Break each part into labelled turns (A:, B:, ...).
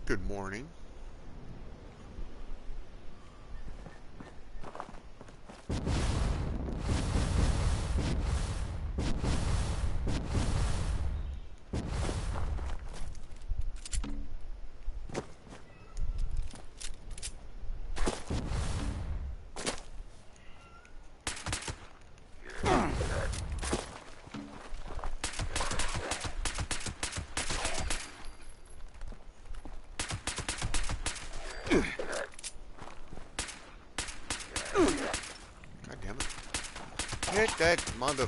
A: Good morning. God damn it. Hit that mother...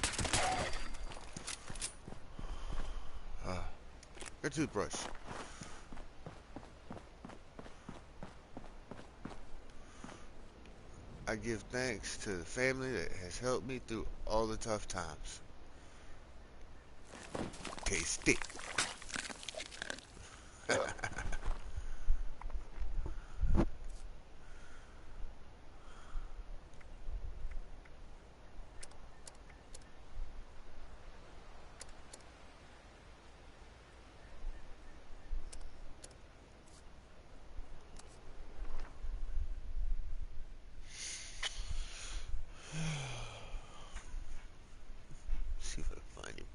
A: Your toothbrush. I give thanks to the family that has helped me through all the tough times. Tasty. See if I can find him.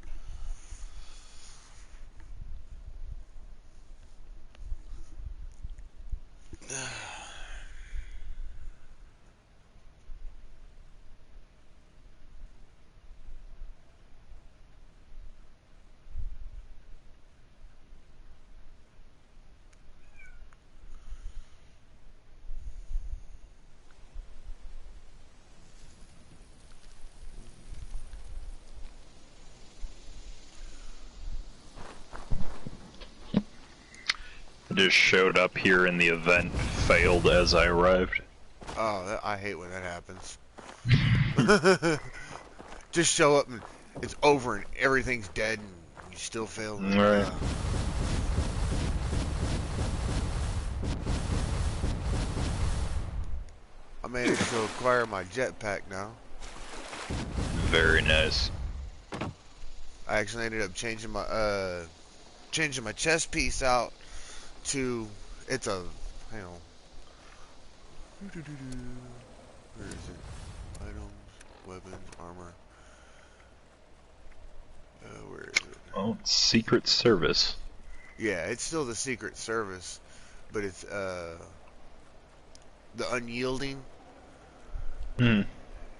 B: I just showed up here and the event failed as I arrived.
A: Oh, I hate when that happens. Just show up and it's over and everything's dead and you still fail.
B: Right.
A: I managed to acquire my jetpack now.
B: Very nice.
A: I actually ended up changing my chest piece out to it's a hang on. Where is it? Items, weapons, armor. Where is it?
B: Oh, Secret Service.
A: Yeah, it's still the Secret Service, but it's the unyielding.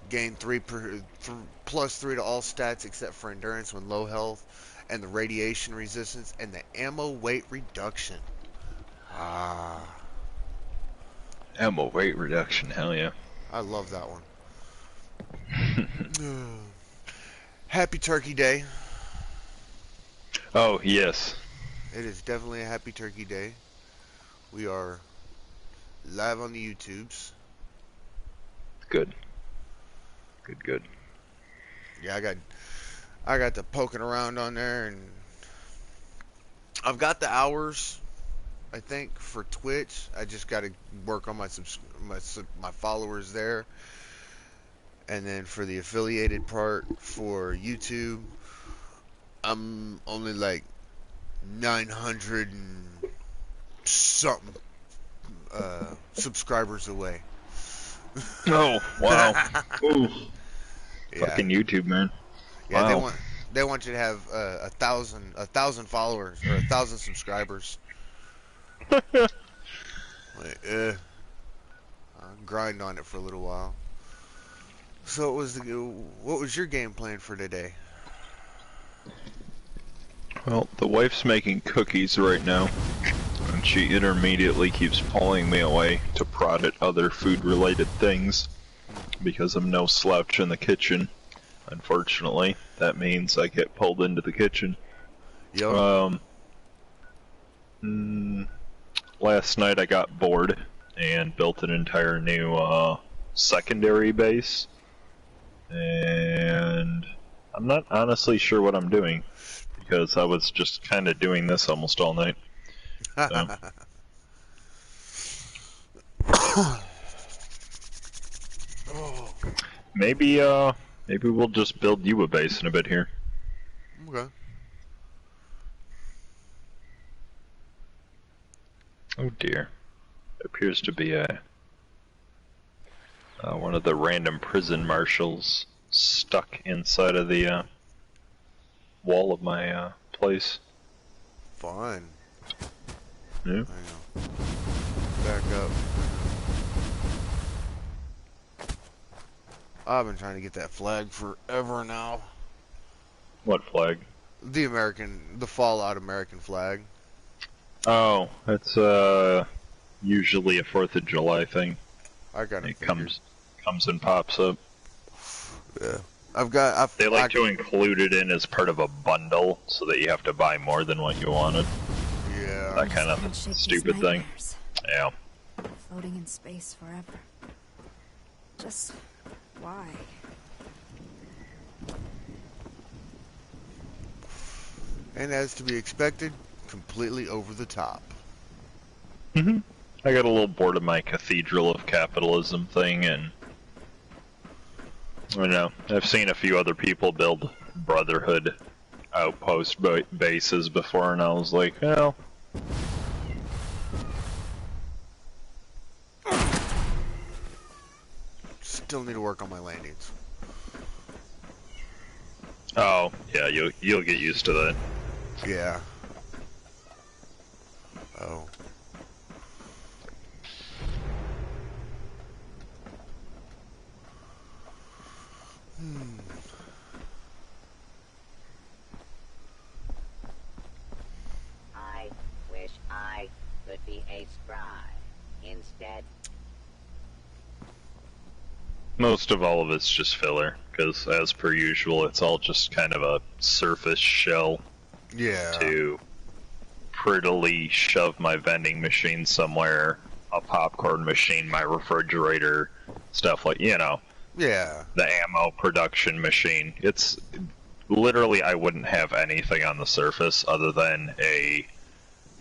A: Gain plus 3 to all stats except for endurance when low health, and the radiation resistance and the ammo weight reduction.
B: Ammo weight reduction, hell yeah.
A: I love that one. Happy Turkey Day.
B: Oh, yes.
A: It is definitely a happy Turkey Day. We are live on the YouTubes.
B: Good. Good.
A: Yeah, I got to poking around on there, and I've got the hours, I think, for Twitch. I just got to work on my followers there. And then for the affiliated part for YouTube, I'm only like 900 and something subscribers away.
B: Oh, wow. Ooh.
A: Yeah.
B: Fucking YouTube, man.
A: Yeah,
B: Wow.
A: they want you to have 1,000 followers or 1,000 subscribers. Like, I'll grind on it for a little while. So what was your game plan for today?
B: Well, the wife's making cookies right now, and she intermediately keeps pulling me away to prod at other food-related things, because I'm no slouch in the kitchen. Unfortunately, that means I get pulled into the kitchen.
A: Yo.
B: Last night I got bored and built an entire new secondary base, and I'm not honestly sure what I'm doing, because I was just kind of doing this almost all night. So. Maybe we'll just build you a base in a bit here.
A: Okay.
B: Oh dear. It appears to be a one of the random prison marshals stuck inside of the wall of my place.
A: Fun.
B: Yeah.
A: I know. Back up. I've been trying to get that flag forever now.
B: What flag?
A: The Fallout American flag.
B: Oh, it's usually a 4th of July thing.
A: I kind of
B: It
A: figured.
B: comes and pops up.
A: Yeah.
B: They like to include it in as part of a bundle so that you have to buy more than what you wanted.
A: Yeah.
B: That kind of stupid thing. Yeah.
C: Floating in space forever. Just why?
A: And as to be expected, completely over the top.
B: I got a little bored of my Cathedral of Capitalism thing, and I know I've seen a few other people build Brotherhood outpost bases before, and I was like, well,
A: Still need to work on my landings.
B: oh yeah, you'll get used to that.
A: Yeah. Oh.
D: I wish I could be a scribe. Instead,
B: Most of all of it's just filler, because as per usual, it's all just kind of a surface shell
A: Yeah.
B: to prettily shove my vending machine somewhere, a popcorn machine, my refrigerator, stuff like,
A: Yeah.
B: the ammo production machine. It's literally, I wouldn't have anything on the surface other than a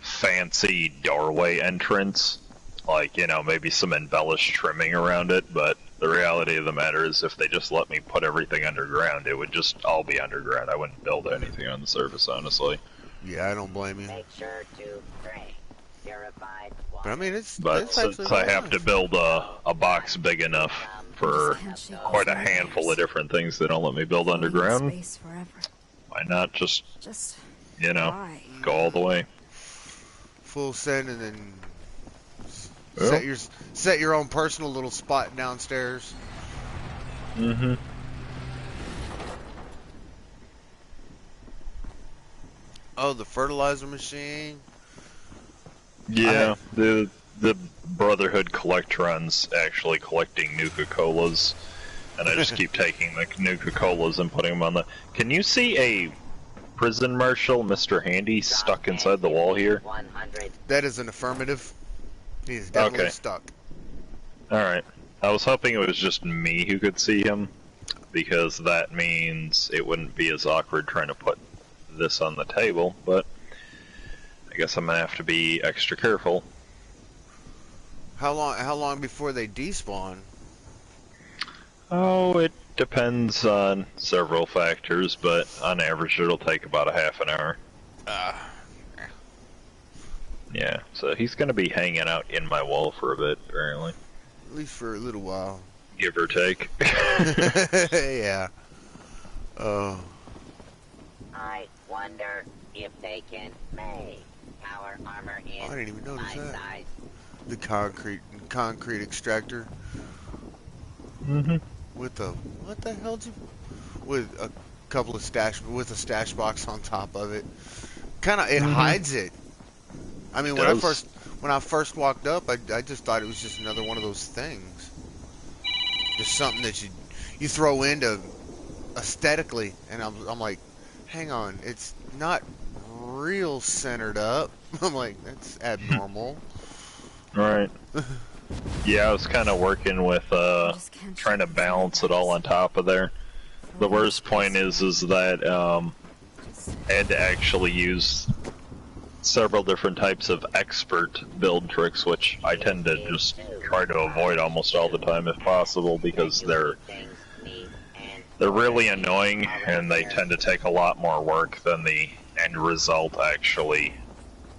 B: fancy doorway entrance, like, maybe some embellished trimming around it, but the reality of the matter is if they just let me put everything underground, it would just all be underground. I wouldn't build anything on the surface, honestly.
A: Yeah, I don't blame you.
D: make sure to drink purified
A: But I
D: water.
A: mean, it's
B: But
A: actually
B: since I have to
A: nice.
B: build a box big enough for quite a handful of different things they don't let me build
C: Floating in
B: underground,
C: space forever.
B: why not just,
C: Just
B: go
C: why?
B: all the way?
A: Full send and then
B: Well.
A: set your own personal little spot downstairs.
B: Mm-hmm.
A: Oh, the fertilizer machine.
B: Yeah, the Brotherhood Collectron's actually collecting Nuka-Colas, and I just keep taking the Nuka-Colas and putting them on the... Can you see a prison marshal, Mr. Handy, stuck inside the wall here?
D: 100
A: That is an affirmative. He is definitely
B: Okay.
A: stuck.
B: Alright. I was hoping it was just me who could see him, because that means it wouldn't be as awkward trying to put this on the table, but I guess I'm gonna have to be extra careful.
A: How long before they despawn?
B: Oh, it depends on several factors, but on average it'll take about a half an hour. Yeah, so he's gonna be hanging out in my wall for a bit, apparently.
A: At least for a little while.
B: Give or take.
A: Yeah. Oh.
D: I wonder if they can make power armor in
A: I didn't even notice
D: my
A: that.
D: size.
A: The concrete extractor
B: Mm-hmm.
A: with the what the hell did you with a couple of stash box on top of it. It hides it. I mean, when I first walked up, I just thought it was just another one of those things. Just something that you throw into aesthetically, and I'm like, hang on, it's not real centered up. I'm like, that's abnormal.
B: Right. Yeah, I was kind of working with
C: just can't
B: trying to
C: shake
B: balance it all on top of there. The worst point is that I had to actually use several different types of expert build tricks, which I tend to just try to avoid almost all the time if possible, because they're really annoying and they tend to take a lot more work than the end result actually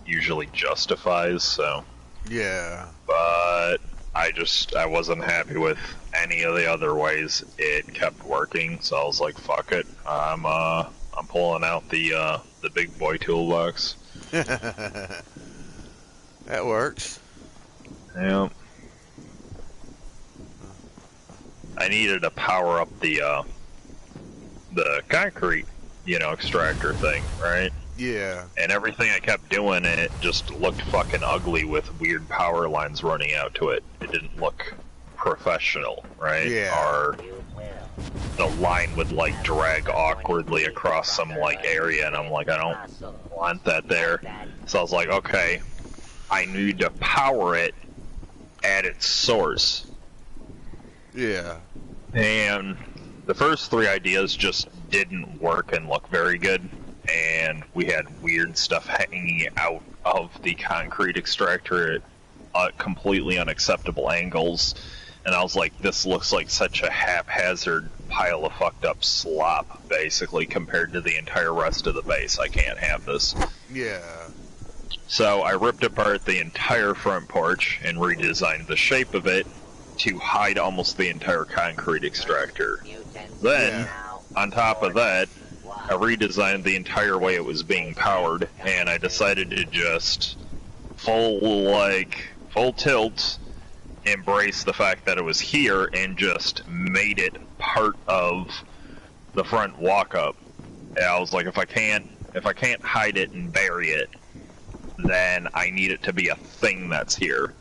B: usually justifies. So
A: Yeah.
B: but I wasn't happy with any of the other ways it kept working, so I was like, fuck it. I'm pulling out the big boy toolbox.
A: That works.
B: Yeah. I needed to power up the concrete, extractor thing, right?
A: Yeah.
B: And everything I kept doing, it just looked fucking ugly with weird power lines running out to it. It didn't look professional, right?
A: Yeah.
B: Or the line would like drag awkwardly across some like area, and I'm like, I don't want that there. So I was like, okay, I need to power it at its source.
A: Yeah.
B: And the first three ideas just didn't work and look very good. And we had weird stuff hanging out of the concrete extractor at completely unacceptable angles. And I was like, this looks like such a haphazard pile of fucked up slop, basically, compared to the entire rest of the base. I can't have this.
A: Yeah.
B: So I ripped apart the entire front porch and redesigned the shape of it to hide almost the entire concrete extractor. Then, on top of that, I redesigned the entire way it was being powered, and I decided to just full tilt, embrace the fact that it was here, and just made it part of the front walk-up. And I was like, if I can't hide it and bury it, then I need it to be a thing that's here.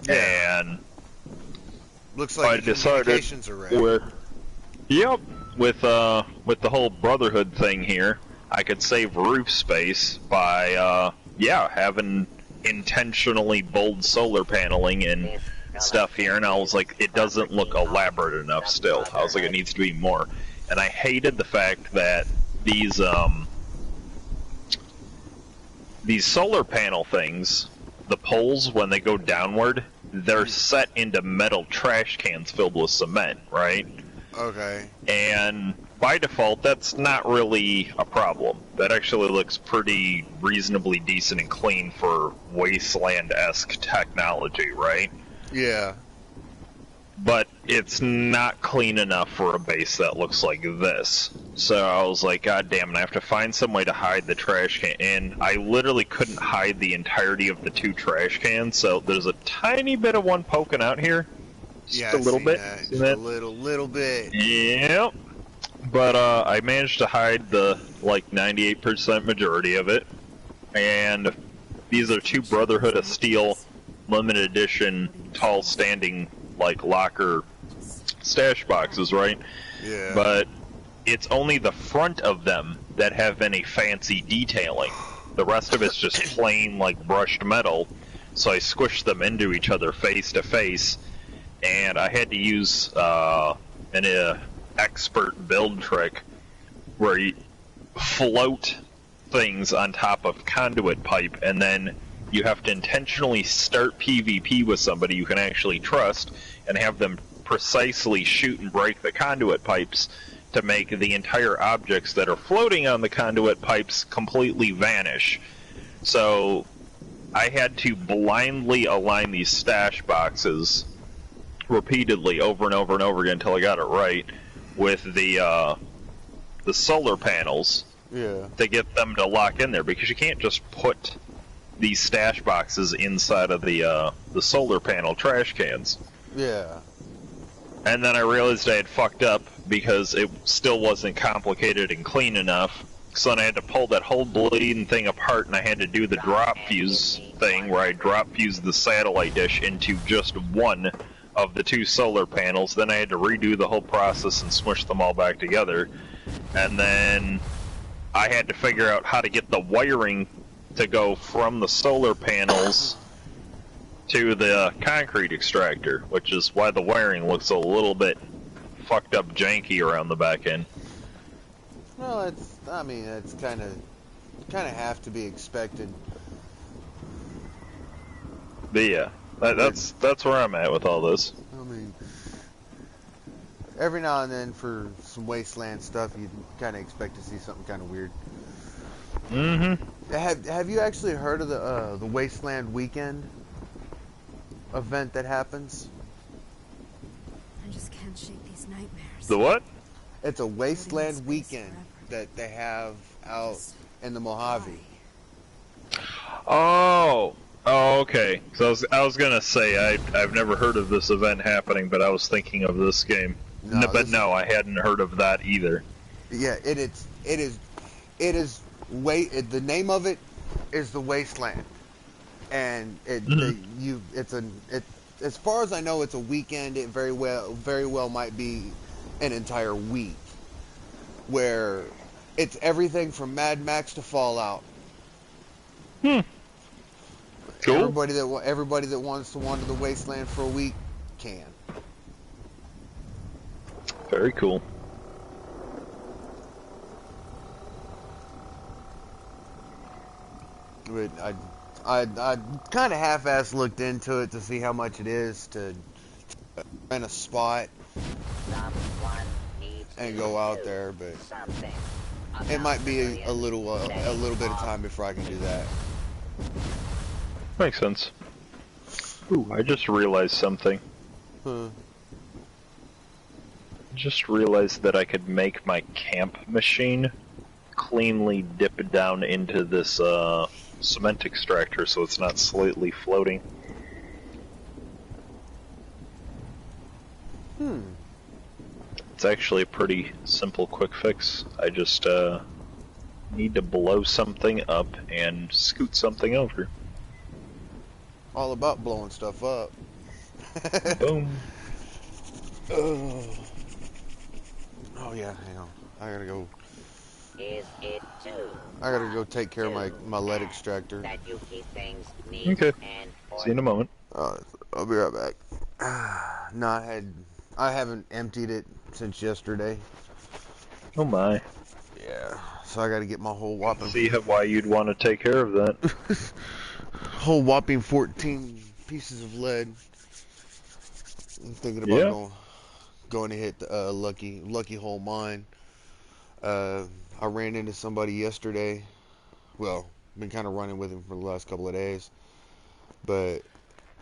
A: Yeah.
B: And
A: Looks like
B: I
A: the
B: decided
A: communications are right.
B: with the whole brotherhood thing here, I could save roof space by having intentionally bold solar paneling and stuff here. And I was like, it doesn't look elaborate enough still. I was like, it needs to be more. And I hated the fact that these solar panel things, the poles, when they go downward, they're set into metal trash cans filled with cement, right?
A: Okay.
B: And by default, that's not really a problem. That actually looks pretty reasonably decent and clean for wasteland-esque technology, right?
A: Yeah.
B: But it's not clean enough for a base that looks like this. So I was like, God damn it, I have to find some way to hide the trash can. And I literally couldn't hide the entirety of the two trash cans, so there's a tiny bit of one poking out here. Just a little bit.
A: Just a little bit.
B: Yep. But I managed to hide the, 98% majority of it. And these are two Brotherhood of Steel limited edition tall standing locker stash boxes, right?
A: Yeah.
B: But it's only the front of them that have any fancy detailing. The rest of it's just plain brushed metal. So I squished them into each other face to face, and I had to use an expert build trick where you float things on top of conduit pipe, and then you have to intentionally start PvP with somebody you can actually trust and have them precisely shoot and break the conduit pipes to make the entire objects that are floating on the conduit pipes completely vanish. So I had to blindly align these stash boxes repeatedly over and over and over again until I got it right with the solar panels.
A: Yeah.
B: To get them to lock in there, because you can't just put these stash boxes inside of the solar panel trash cans.
A: Yeah.
B: And then I realized I had fucked up because it still wasn't complicated and clean enough. So then I had to pull that whole bleeding thing apart, and I had to do the drop fuse thing where I drop fused the satellite dish into just one of the two solar panels. Then I had to redo the whole process and smush them all back together. And then I had to figure out how to get the wiring to go from the solar panels to the concrete extractor, which is why the wiring looks a little bit fucked up janky around the back end.
A: Well, it's kind of have to be expected.
B: But yeah, that's where I'm at with all this.
A: I mean, every now and then for some wasteland stuff, you kind of expect to see something kind of weird.
B: Mm-hmm.
A: Have you actually heard of the Wasteland Weekend? event that happens.
C: I just can't shake these nightmares.
B: The what?
A: It's a
C: Floating in
A: wasteland
C: space
A: weekend
C: forever.
A: that they have out
C: Just
A: in the Mojave.
B: Oh. Oh, okay. So I was gonna say I've never heard of this event happening, but I was thinking of this game.
A: No,
B: But
A: this
B: no, I hadn't heard of that either.
A: Yeah, the name of it is the Wasteland, and as far as I know, it's a weekend. It very well might be an entire week, where it's everything from Mad Max to Fallout.
B: Cool.
A: Everybody that wants to wander the Wasteland for a week can.
B: Very cool.
A: But I kind of half-ass looked into it to see how much it is to rent a spot
D: Someone needs
A: and
D: to
A: go out
D: do
A: there, but
D: something
A: it might
D: about
A: be a
D: civilians
A: little
D: setting
A: bit of
D: off
A: time before I can do that.
B: Makes sense. Ooh, I just realized something.
A: Huh.
B: Just realized that I could make my camp machine cleanly dip down into this cement extractor so it's not slightly floating. It's actually a pretty simple quick fix. I just need to blow something up and scoot something over.
A: All about blowing stuff up.
B: Boom.
A: Oh yeah, hang on. I gotta
D: Is it too
A: take care of my lead extractor.
D: that you keep things neat
B: Okay.
D: and
B: See you in a moment.
A: I'll be right back. No, I haven't emptied it since yesterday.
B: Oh my.
A: Yeah, so I gotta get my whole whopping
B: See why you'd want to take care of that.
A: whole whopping 14 pieces of lead. I'm thinking about going to hit the Lucky Hole mine. I ran into somebody yesterday. Well, been kind of running with him for the last couple of days, but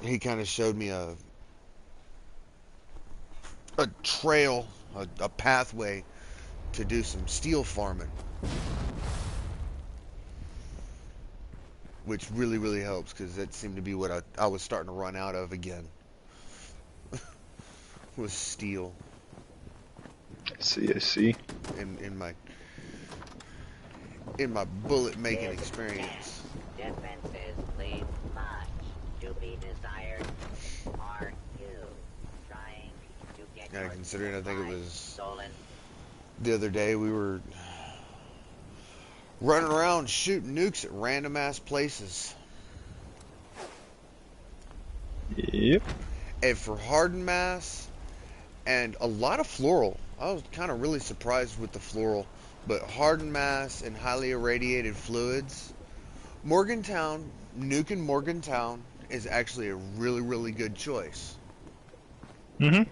A: he kind of showed me a trail, a pathway to do some steel farming, which really helps because that seemed to be what I was starting to run out of again. Was steel
B: I see.
A: in my bullet making experience.
D: Differences leave much to be desired. Are you trying to get
A: Yeah,
D: your
A: considering I think it was
D: stolen?
A: the other day we were running around shooting nukes at random ass places.
B: Yep.
A: And for hardened mass and a lot of floral. I was kind of really surprised with the floral, but hardened mass and highly irradiated fluids. Nuking Morgantown is actually a really good choice.
B: Mm-hmm.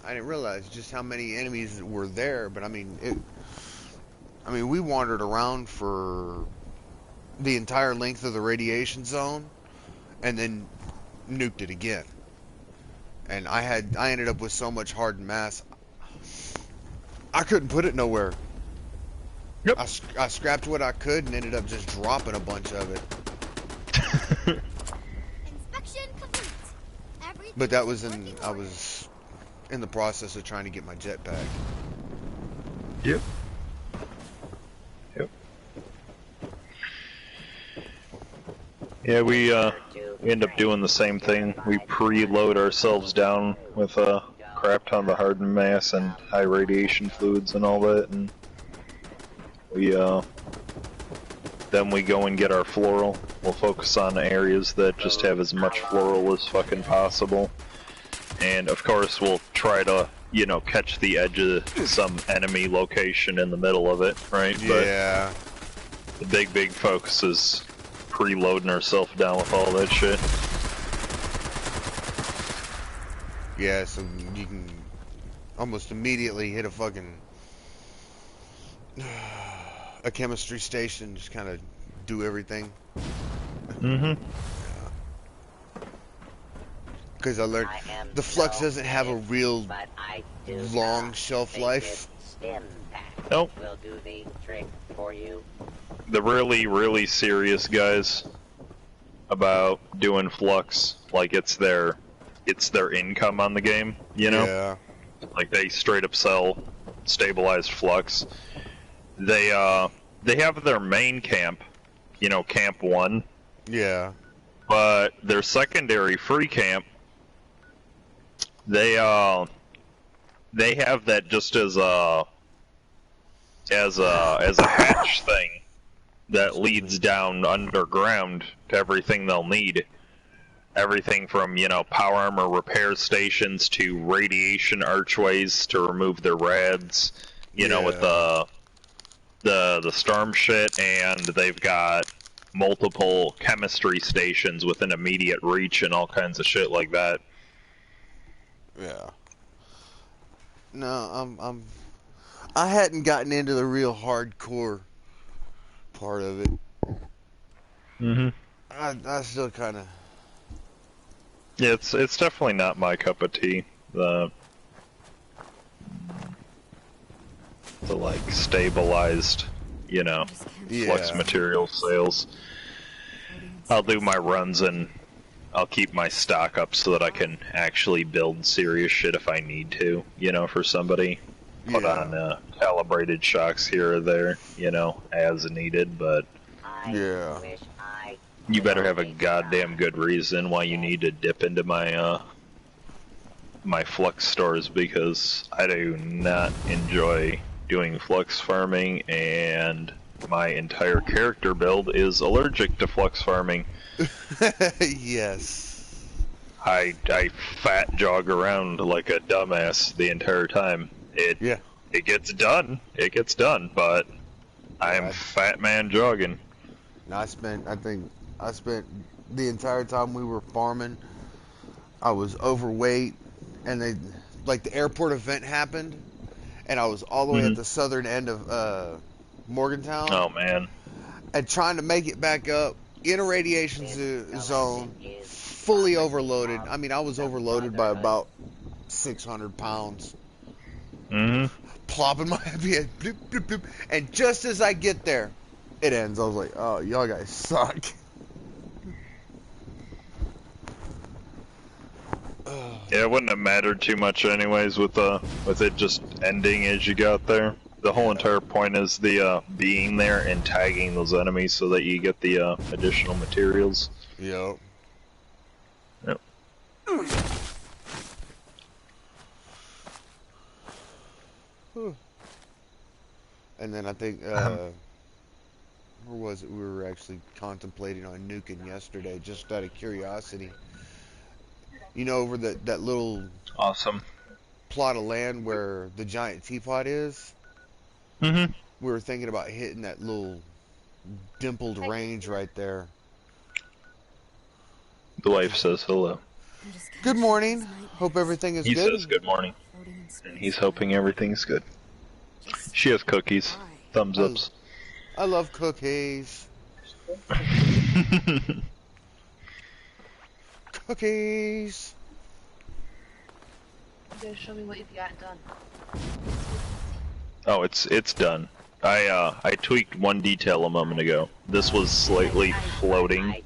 A: I didn't realize just how many enemies were there, but I mean, we wandered around for the entire length of the radiation zone, and then nuked it again. And I ended up with so much hardened mass, I couldn't put it nowhere.
B: Yep.
A: I scrapped what I could and ended up just dropping a bunch of it.
C: Inspection complete. Everything
A: But that
C: is
A: was
C: working
A: I
C: order.
A: was in the process of trying to get my jetpack.
B: Yep. Yeah, we end up doing the same thing. We preload ourselves down with a crap ton of hardened mass and high radiation fluids and all that, and we then we go and get our floral. We'll focus on areas that just have as much floral as fucking possible, and of course we'll try to, you know, catch the edge of some enemy location in the middle of it, right?
A: Yeah.
B: But the big focus is preloading ourselves down with all that shit.
A: Yeah, so you can almost immediately hit a chemistry station, just kind of do everything.
B: Mm-hmm.
A: because I learned
D: I am
A: the flux
D: no
A: doesn't have a
D: medic,
A: real
D: but I do
A: long
D: not
A: shelf
D: think
A: life.
D: this stim pack
B: Nope.
D: will do the trick for you.
B: The really serious guys about doing flux, like it's their income on the game, you know?
A: Yeah.
B: Like they straight up sell stabilized flux. They have their main camp, you know, camp 1,
A: Yeah.
B: but their secondary free camp, they have that just as a hatch thing that leads down underground to everything they'll need. Everything from, you know, power armor repair stations to radiation archways to remove their rads, you know, with the storm shit, and they've got multiple chemistry stations within immediate reach and all kinds of shit like that.
A: Yeah. No, I hadn't gotten into the real hardcore part of it.
B: Mm-hmm.
A: I still kind of.
B: Yeah, it's definitely not my cup of tea. The like stabilized, you know, flux
A: Yeah.
B: material sales. I'll do my runs and I'll keep my stock up so that I can actually build serious shit if I need to, you know, for somebody. Put on calibrated shocks here or there, you know, as needed, but
A: Yeah.
D: Wish I
B: you better have a
D: could
B: goddamn good reason why you need to dip into my my flux stores, because I do not enjoy doing flux farming, and my entire character build is allergic to flux farming.
A: Yes.
B: I fat jog around like a dumbass the entire time. It gets done. It gets done, but I'm fat man jogging.
A: I spent the entire time we were farming, I was overweight, and the airport event happened, and I was all the way at the southern end of Morgantown.
B: Oh man.
A: And trying to make it back up in a radiation zone, fully overloaded. I mean, I was overloaded by about 600 pounds. Plopping my head, bloop, bloop, bloop. And just as I get there, it ends. I was like, oh, y'all guys suck.
B: Yeah, it wouldn't have mattered too much anyways with it just ending as you got there. The whole entire point is the being there and tagging those enemies so that you get the additional materials.
A: Yep.
B: Yep.
A: And then I think, where was it? We were actually contemplating on nuking yesterday, just out of curiosity. You know, over that little
B: awesome
A: plot of land where the giant teapot is?
B: Mm-hmm.
A: We were thinking about hitting that little dimpled range right there.
B: The wife says hello.
A: Good morning. Hope everything is
B: He
A: good.
B: He says good morning. And he's hoping everything's good. She has cookies. Thumbs ups.
A: I love cookies. Cookies.
E: You guys show me what you've got done.
B: Oh, it's done. I tweaked one detail a moment ago. This was slightly floating.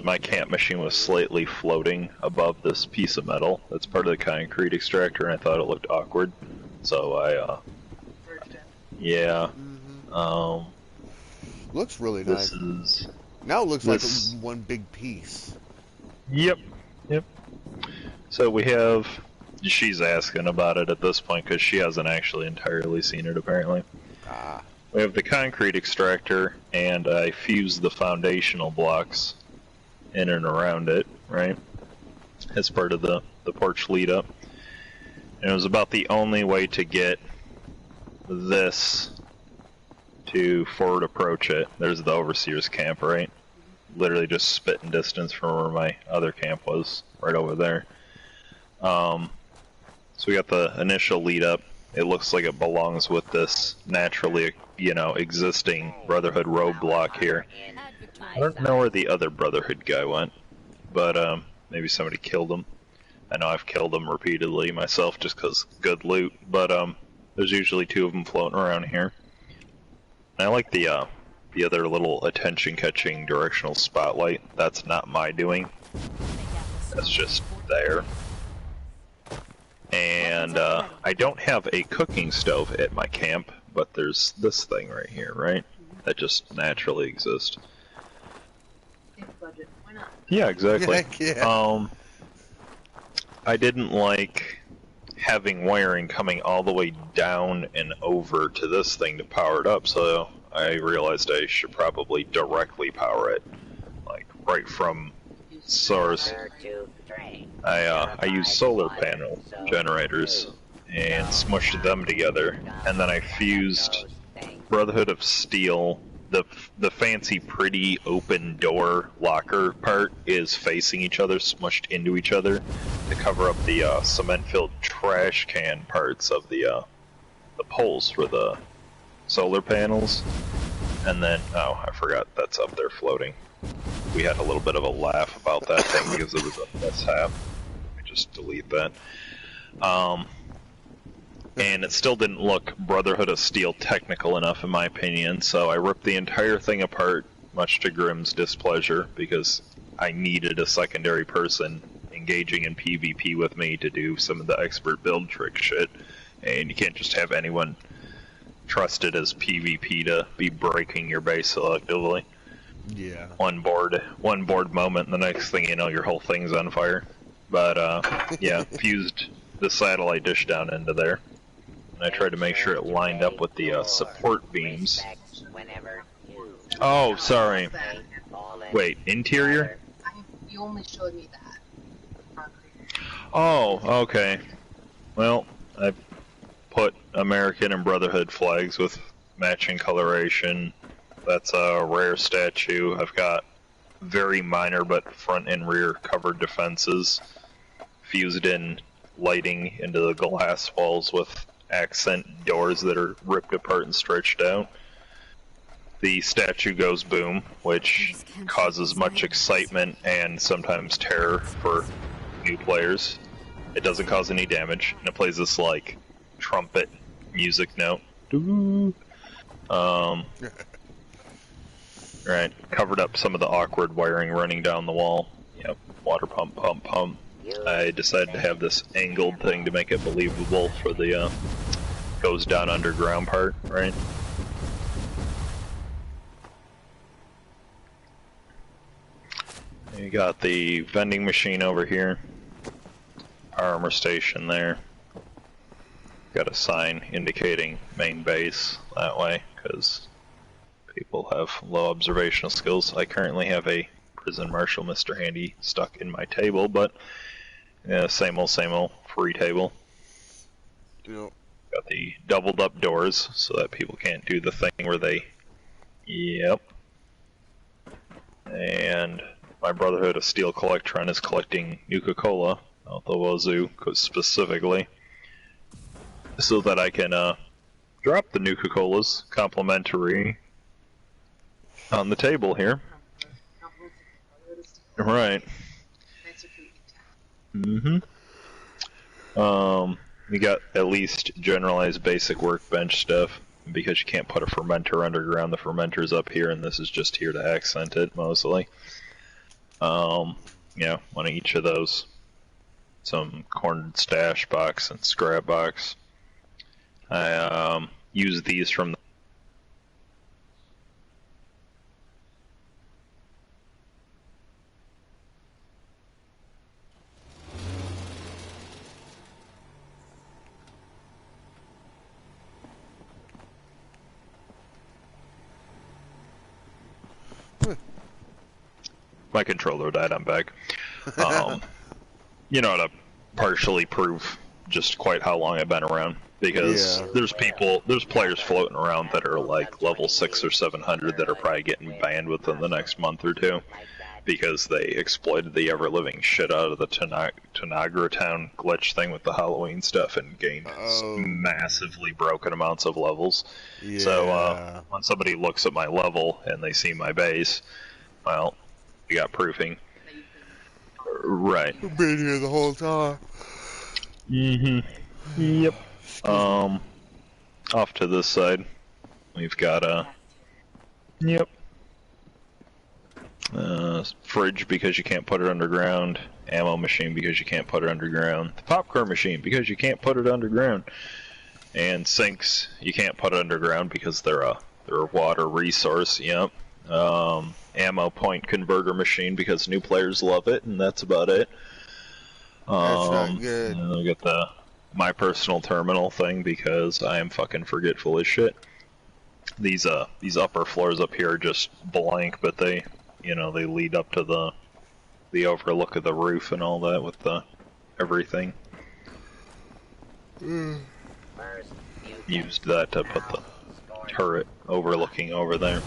B: My camp machine was slightly floating above this piece of metal. That's part of the concrete extractor, and I thought it looked awkward. So yeah.
A: Looks really nice. Now it looks like one big piece.
B: Yep. So we have. She's asking about it at this point because she hasn't actually entirely seen it apparently. We have the concrete extractor, and I fused the foundational blocks in and around it, right? As part of the porch lead up. And it was about the only way to get this to forward approach it. There's the overseer's camp, right? Literally just spitting distance from where my other camp was, right over there. So we got the initial lead up. It looks like it belongs with this naturally, existing Brotherhood roadblock here. I don't know where the other Brotherhood guy went, but maybe somebody killed him. I know I've killed him repeatedly myself just because good loot, but there's usually 2 of them floating around here. And I like the other little attention-catching directional spotlight. That's not my doing. That's just there. And I don't have a cooking stove at my camp, but there's this thing right here, right? That just naturally exists.
E: Budget. Why not?
B: Yeah, exactly.
A: Heck yeah.
B: I didn't like having wiring coming all the way down and over to this thing to power it up, so I realized I should probably directly power it, like right from source. I used solar panel generators and smushed them together, and then I fused Brotherhood of Steel. The fancy, pretty open door locker part is facing each other, smushed into each other, to cover up the cement-filled trash can parts of the poles for the solar panels. And then, oh, I forgot, that's up there floating. We had a little bit of a laugh about that thing because it was a mishap. Let me just delete that. And it still didn't look Brotherhood of Steel technical enough in my opinion, so I ripped the entire thing apart, much to Grimm's displeasure, because I needed a secondary person engaging in PvP with me to do some of the expert build trick shit, and you can't just have anyone trusted as PvP to be breaking your base selectively.
A: Yeah.
B: One board moment, and the next thing you know, your whole thing's on fire. But yeah, fused the satellite dish down into there. And I tried to make sure it lined up with the support beams. Oh, sorry. Wait, interior?
E: You only showed me that.
B: Oh, okay. Well, I put American and Brotherhood flags with matching coloration. That's a rare statue. I've got very minor but front and rear covered defenses fused in lighting into the glass walls with accent doors that are ripped apart and stretched out. The statue goes boom, which causes much excitement and sometimes terror for new players. It doesn't cause any damage, and it plays this like trumpet music note. Right, covered up some of the awkward wiring running down the wall. Yep, water pump, pump, pump. I decided to have this angled thing to make it believable for the goes down underground part, right? You got the vending machine over here, armor station there. Got a sign indicating main base that way, because people have low observational skills. I currently have a prison marshal Mr. Handy stuck in my table, but yeah, same old free table.
A: Yep.
B: Got the doubled up doors so that people can't do the thing where they... Yep. And my Brotherhood of Steel Collectron is collecting Nuka-Cola out the wazoo specifically, so that I can drop the Nuka-Colas complimentary on the table here. Right. We got at least generalized basic workbench stuff, because you can't put a fermenter underground. The fermenter's up here, and this is just here to accent it, mostly. Yeah, one of each of those. Some cornered stash box and scrap box. I use these from my controller died, I'm back. You know, to partially prove just quite how long I've been around. Because there's players floating around that are like level 6 or 700 that are probably getting banned within the next month or two. Because they exploited the ever-living shit out of the Tanagra Town glitch thing with the Halloween stuff and gained massively broken amounts of levels.
A: Yeah.
B: So when somebody looks at my level and they see my base, Well, we got proofing.
E: that you've been.
B: Right.
A: I've been here the whole time.
B: Yep. Off to this side, we've got yep. Fridge because you can't put it underground. Ammo machine because you can't put it underground. The popcorn machine because you can't put it underground. And sinks you can't put underground because they're a water resource. Yep. Ammo point converter machine because new players love it, and that's about it.
A: That's not good.
B: And I got the my personal terminal thing because I am fucking forgetful as shit. These upper floors up here are just blank, but they they lead up to the overlook of the roof and all that with the everything.
D: First,
B: Used that to put the turret overlooking over there.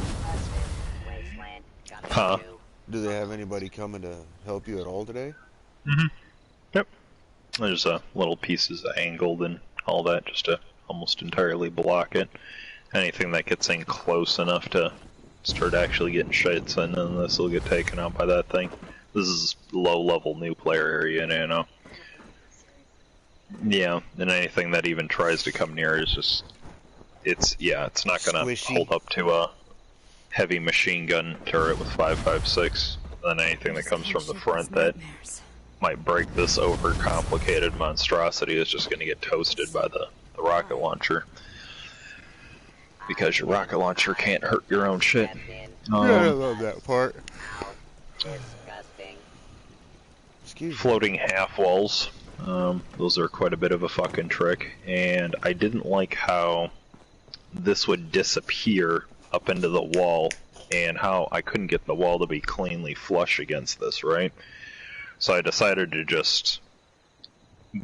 D: wasteland coming
B: Huh?
D: to.
A: Do they have anybody coming to help you at all today?
B: Yep. There's little pieces angled and all that just to almost entirely block it. Anything that gets in close enough to start actually getting shits in, and this will get taken out by that thing. This is low-level new player area, Yeah, and anything that even tries to come near is just... It's not gonna
A: Squishy.
B: hold up to a heavy machine gun turret with 5.56. Then anything that comes from the front that might break this overcomplicated monstrosity is just gonna get toasted by the rocket launcher. Because your rocket launcher can't hurt your own shit.
A: Yeah, I love that part.
D: Disgusting.
A: Excuse me.
B: Floating half walls. Those are quite a bit of a fucking trick. And I didn't like how this would disappear up into the wall and how I couldn't get the wall to be cleanly flush against this, right? So I decided to just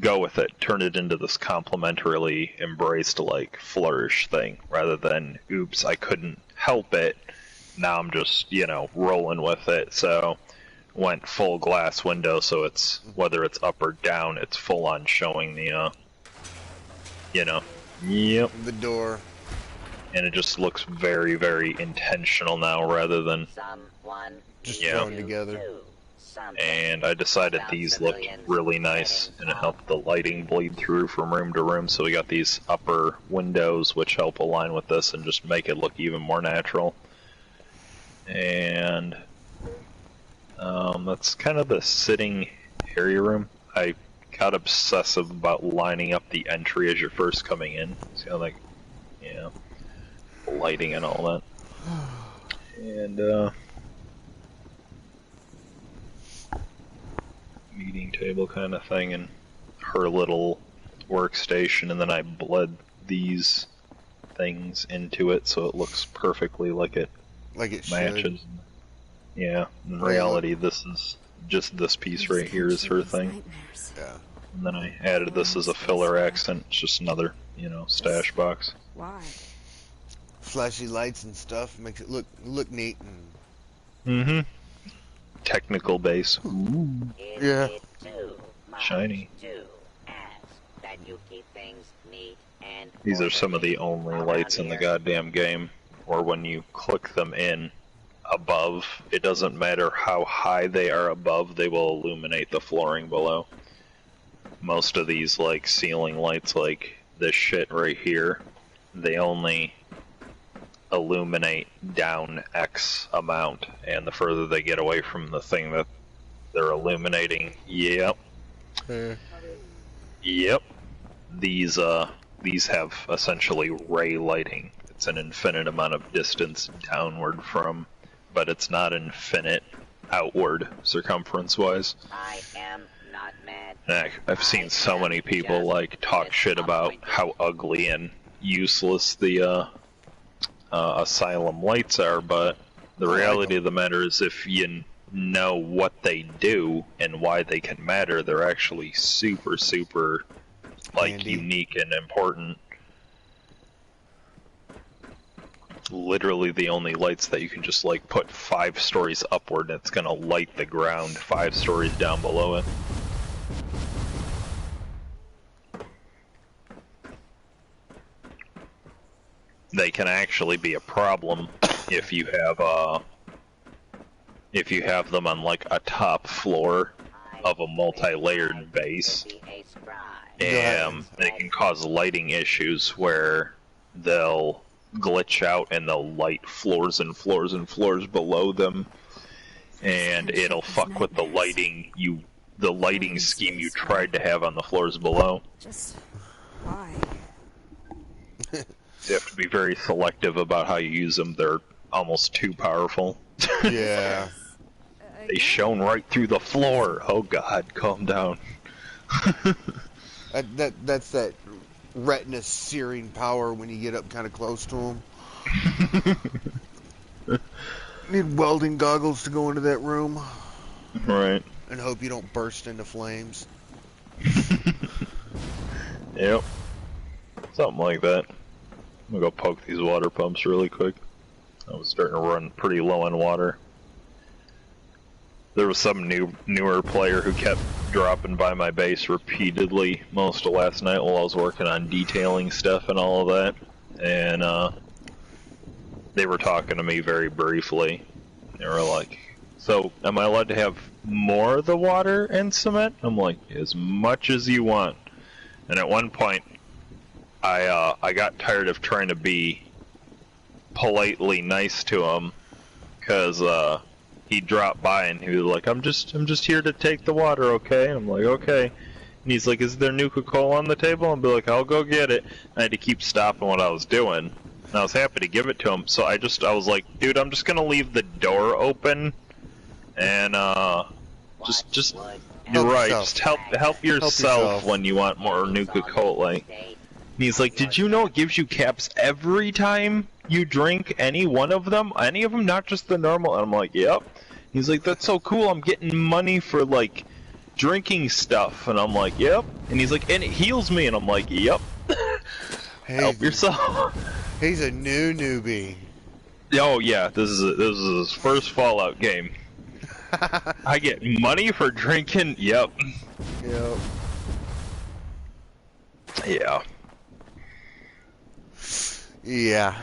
B: go with it, turn it into this complementarily embraced like flourish thing, rather than oops, I couldn't help it. Now I'm just, rolling with it. So went full glass window, so it's whether it's up or down, it's full on showing the yep.
A: The door.
B: And it just looks very, very intentional now rather than
D: Someone
A: Just
B: Yeah.
A: thrown together.
B: and I decided these looked really nice and it helped the lighting bleed through from room to room, so we got these upper windows which help align with this and just make it look even more natural. And that's kind of the sitting area room. I got obsessive about lining up the entry as you're first coming in. It's kind of like, lighting and all that. And meeting table kind of thing, and her little workstation, and then I bled these things into it so it looks perfectly like it
A: Like it
B: matches.
A: should.
B: Yeah, in reality this is just this piece right here is her thing.
A: Yeah.
B: And then I added this as a filler accent. It's just another, stash box.
C: Why?
A: Flashy lights and stuff makes it look neat and
B: Mm-hmm. Technical base.
D: Is
A: Yeah.
D: it too much
B: Shiny.
D: to ask that you keep things neat and
B: These are some of the
D: orderly
B: only
D: around
B: lights in the
D: here?
B: goddamn game. Or when you click them in above, it doesn't matter how high they are above, they will illuminate the flooring below. Most of these like ceiling lights, like this shit right here, they only illuminate down X amount, and the further they get away from the thing that they're illuminating, yep, these have essentially ray lighting. It's an infinite amount of distance downward from, but it's not infinite outward circumference-wise.
D: I am not mad.
B: Heck, I've seen so many people like talk shit about how ugly and useless the asylum lights are, but the
A: I like
B: reality
A: them.
B: of the matter is if you know what they do and why they can matter, they're actually super, super like
A: Handy.
B: unique and important. Literally the only lights that you can just like put 5 stories upward and it's gonna light the ground 5 stories down below it. They can actually be a problem if you have if you have them on like a top floor of a multi-layered base, they can cause lighting issues where they'll glitch out and they'll light floors and floors and floors below them, and it'll fuck with the lighting scheme you tried to have on the floors below.
C: Just why?
B: You have to be very selective about how you use them. They're almost too powerful.
A: Yeah.
B: They shone right through the floor. Oh god, calm down.
A: That's that retina searing power when you get up kind of close to them. Need welding goggles to go into that room.
B: Right.
A: And hope you don't burst into flames.
B: Yep. Something like that. I'm gonna go poke these water pumps really quick. I was starting to run pretty low on water. There was some newer player who kept dropping by my base repeatedly most of last night while I was working on detailing stuff and all of that. And they were talking to me very briefly. They were like, so am I allowed to have more of the water and cement? I'm like, as much as you want. And at one point, I got tired of trying to be politely nice to him, because he dropped by and he was like, I'm just here to take the water, okay? I'm like, okay. And he's like, is there Nuka-Cola on the table? I'll be like, I'll go get it. And I had to keep stopping what I was doing. And I was happy to give it to him, so I was like, dude, I'm just gonna leave the door open, and just you're right, just help yourself when you want more Nuka-Cola. And he's like, did you know it gives you caps every time you drink any one of them? Any of them, not just the normal? And I'm like, yep. He's like, that's so cool, I'm getting money for, like, drinking stuff. And I'm like, yep. And he's like, and it heals me. And I'm like, yep. Help yourself.
A: He's a newbie.
B: Oh, yeah, this is his first Fallout game. I get money for drinking? Yep.
A: Yep.
B: Yeah.
A: Yeah.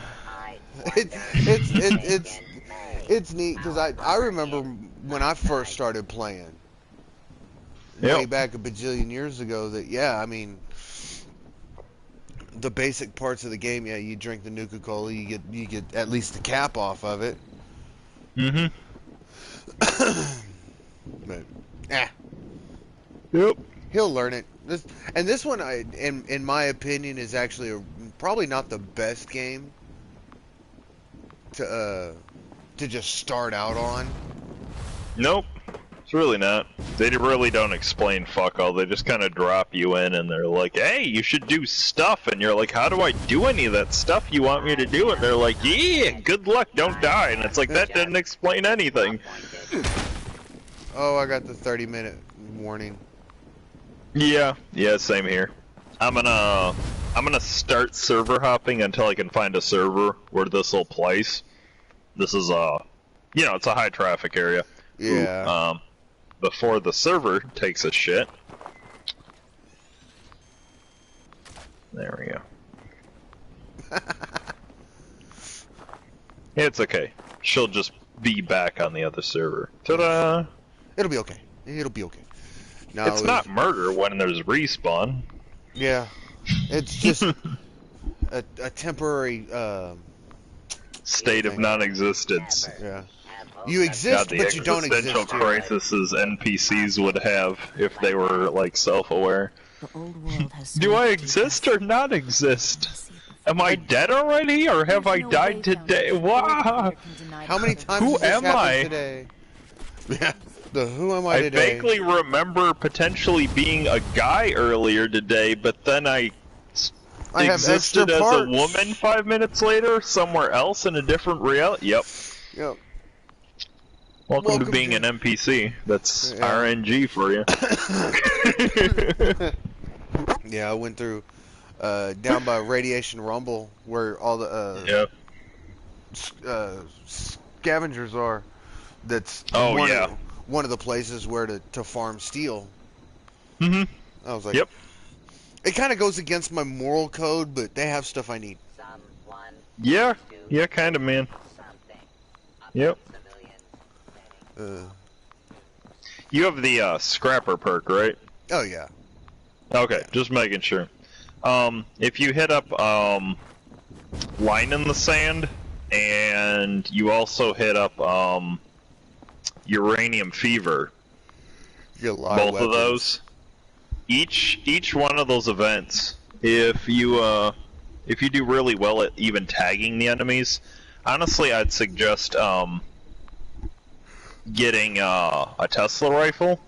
A: It's neat because I remember when I first started playing way back a bajillion years ago that I mean the basic parts of the game, you drink the Nuka-Cola, you get at least the cap off of it.
B: Mm-hmm.
A: But
B: Yep.
A: he'll learn it. This one, in my opinion, is actually probably not the best game to just start out on.
B: Nope. It's really not. They really don't explain fuck all. They just kind of drop you in and they're like, hey, you should do stuff. And you're like, how do I do any of that stuff you want me to do? And they're like, yeah, good luck, don't die. And it's like, that didn't explain anything.
A: Oh, I got the 30-minute warning.
B: Yeah, same here. I'm gonna start server hopping until I can find a server where this will place. This is it's a high traffic area.
A: Yeah.
B: Before the server takes a shit. There we go. It's okay. She'll just be back on the other server. Ta-da!
A: It'll be okay. It'll be okay. No,
B: it's not murder when there's respawn.
A: Yeah. It's just a temporary
B: state of non-existence.
A: Yeah. You exist, but you don't exist.
B: The existential crises NPCs would have if they were like self-aware. Do I exist or not exist? Am I dead already, or have I died today? Wow!
A: How many times
B: who
A: has this
B: am
A: happened
B: I?
A: Today? Yeah. Who am I today?
B: I vaguely remember potentially being a guy earlier today, but then I existed as a woman 5 minutes later, somewhere else in a different reality. Yep. Welcome to being an NPC. That's RNG for you.
A: Yeah, I went through down by Radiation Rumble where all the scavengers are. That's one of the places where to farm steel.
B: Mm-hmm.
A: I was like, yep. It kind of goes against my moral code, but they have stuff I need.
B: Yeah, kind of, man. Yep.
A: Uh,
B: You have the scrapper perk, right?
A: oh yeah.
B: Okay,
A: Yeah.
B: just making sure. If you hit up line in the sand, and you also hit up uranium fever,
A: You get a lot of
B: both of
A: weapons.
B: those, each one of those events, if you do really well at even tagging the enemies, honestly, I'd suggest getting a Tesla rifle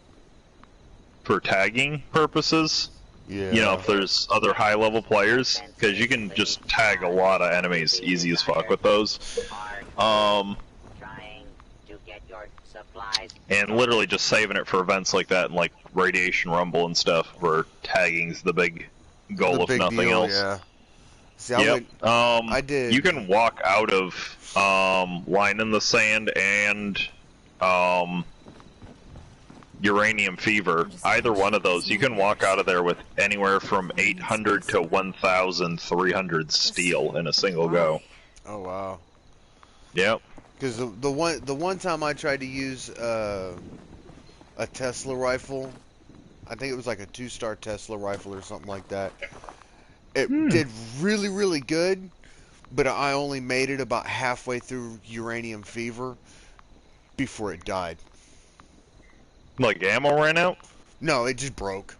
B: for tagging purposes.
A: Yeah.
B: You know, if there's other high-level players, because you can just tag a lot of enemies easy as fuck with those.
D: Trying to get your supplies.
B: And literally just saving it for events like that, and like Radiation Rumble and stuff, where tagging's the big goal,
A: The
B: if
A: big
B: nothing
A: deal,
B: else.
A: yeah. See, I
B: Yep.
A: went. I did.
B: You can walk out of line in the sand and uranium fever. Either one of those, you can walk out of there with anywhere from 800 to 1,300 steel in a single go.
A: Oh wow.
B: Yep.
A: Because the one time I tried to use a Tesla rifle, I think it was like a 2-star Tesla rifle or something like that. It did really, really good, but I only made it about halfway through uranium fever before it died.
B: Like ammo ran out?
A: No, it just broke.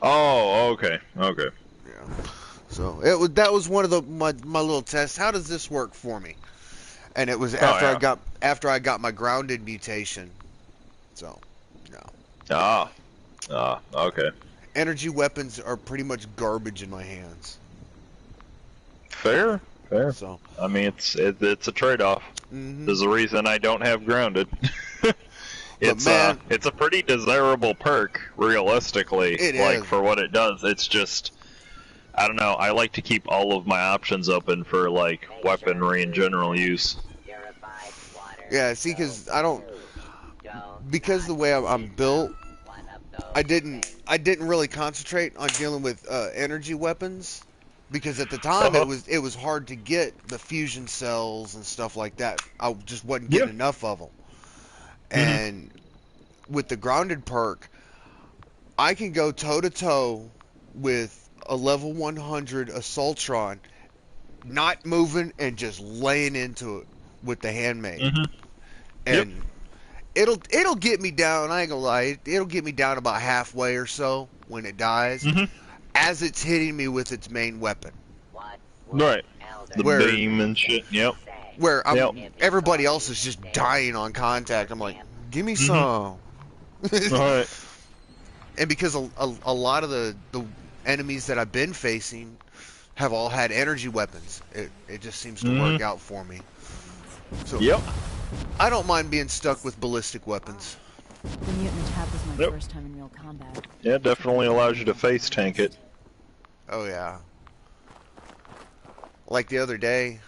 B: Oh, okay, okay.
A: Yeah. So that was one of my little tests. How does this work for me? And it was after I got my grounded mutation. So, no.
B: Okay.
A: Energy weapons are pretty much garbage in my hands.
B: Fair.
A: So,
B: I mean, it's a trade-off. There's a reason I don't have grounded. It's a pretty desirable perk, realistically.
A: It
B: like
A: is.
B: for what it does. It's just, I don't know. I like to keep all of my options open for like weaponry and general use.
A: yeah, see, because the way I'm built, I didn't really concentrate on dealing with energy weapons, because at the time it was hard to get the fusion cells and stuff like that. I just wasn't getting enough of them. And with the grounded perk, I can go toe to toe with a level 100 Assaultron, not moving and just laying into it with the handmade. And it'll get me down. I ain't gonna lie, it'll get me down about halfway or so when it dies, as it's hitting me with its main weapon.
B: Right. The beam and shit. Yep.
A: Where everybody else is just dying on contact. I'm like, give me some.
B: Alright.
A: And because a lot of the enemies that I've been facing have all had energy weapons, it just seems to work out for me. So I don't mind being stuck with ballistic weapons.
C: The mutant attack was my first time in real combat.
B: Yeah, it definitely allows you to face tank it.
A: Oh yeah. Like the other day,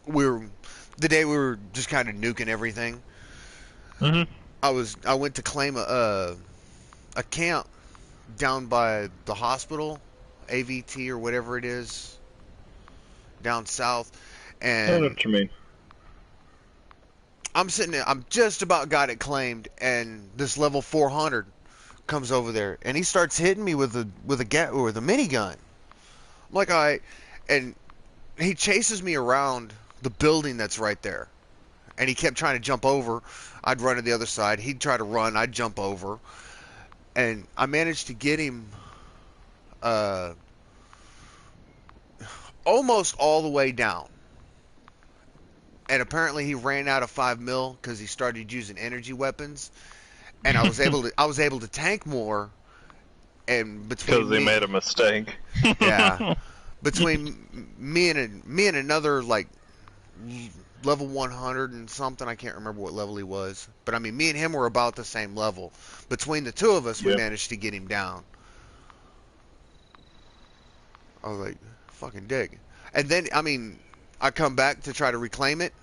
A: we were just kind of nuking everything. I went to claim a camp down by the hospital, AVT or whatever it is, down south, and
B: I know what you mean.
A: I'm sitting there, I'm just about got it claimed, and this level 400 comes over there, and he starts hitting me with a minigun. I'm like, all right, and he chases me around the building that's right there, and he kept trying to jump over. I'd run to the other side. He'd try to run. I'd jump over, and I managed to get him almost all the way down. And apparently he ran out of 5 mil because he started using energy weapons, and I was able to tank more. And
B: because he made a mistake.
A: Yeah, between me and another like level 100 and something, I can't remember what level he was, but I mean me and him were about the same level. Between the two of us, we managed to get him down. I was like, fucking dig. And then I mean, I come back to try to reclaim it,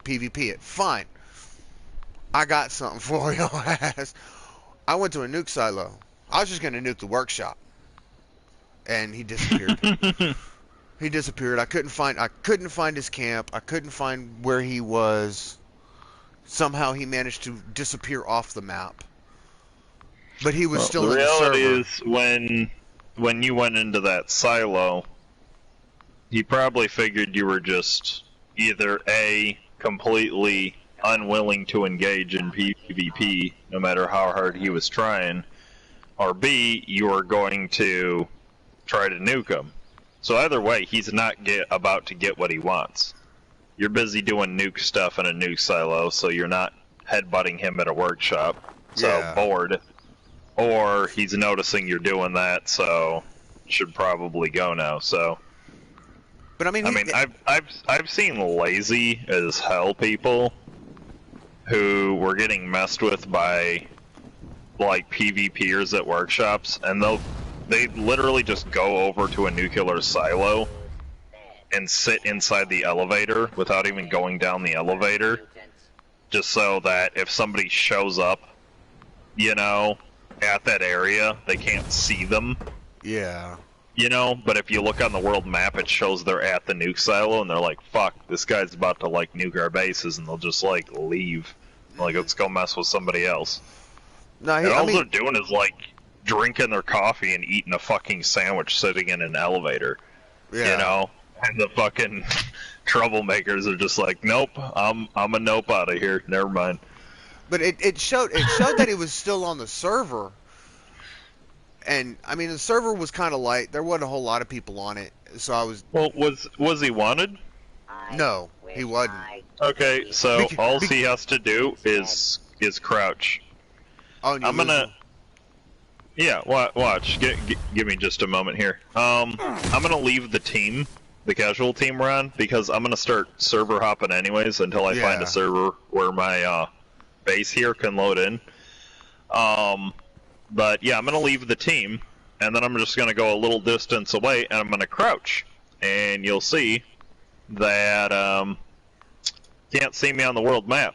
A: PvP it. Fine. I got something for your ass. I went to a nuke silo. I was just gonna nuke the workshop, and he disappeared. He disappeared. I couldn't find his camp. I couldn't find where he was. somehow he managed to disappear off the map. But he was still
B: the
A: in the
B: reality
A: server.
B: is, when you went into that silo, he probably figured you were just either A, completely unwilling to engage in PvP, no matter how hard he was trying, or B, you were going to try to nuke him. So either way, he's not about to get what he wants. You're busy doing nuke stuff in a nuke silo, so you're not headbutting him at a workshop, so
A: Yeah.
B: bored. Or he's noticing you're doing that, so should probably go now. So,
A: But I mean,
B: I've seen lazy as hell people who were getting messed with by like PvPers at workshops, and they literally just go over to a nuclear silo and sit inside the elevator without even going down the elevator, just so that if somebody shows up, you know, at that area, they can't see them.
A: yeah.
B: You know, but if you look on the world map, it shows they're at the nuke silo, and they're like, fuck, this guy's about to, like, nuke our bases, and they'll just, like, leave. Like, let's go mess with somebody else.
A: No,
B: And all they're doing is, like, drinking their coffee and eating a fucking sandwich sitting in an elevator.
A: yeah.
B: You know? And the fucking troublemakers are just like, nope, I'm a nope out of here. Never mind.
A: But it showed that he was still on the server. And I mean, the server was kind of light. There wasn't a whole lot of people on it, so I was.
B: Well, was he wanted?
A: No, he wasn't.
B: Okay, so all he has to do is crouch.
A: Oh, and you
B: I'm
A: lose
B: gonna.
A: him.
B: Yeah, watch. Give me just a moment here. I'm gonna leave the team, the casual team, run because I'm gonna start server hopping anyways until I find
A: Yeah.
B: a server where my base here can load in. But yeah, I'm gonna leave the team, and then I'm just gonna go a little distance away, and I'm gonna crouch, and you'll see that can't see me on the world map.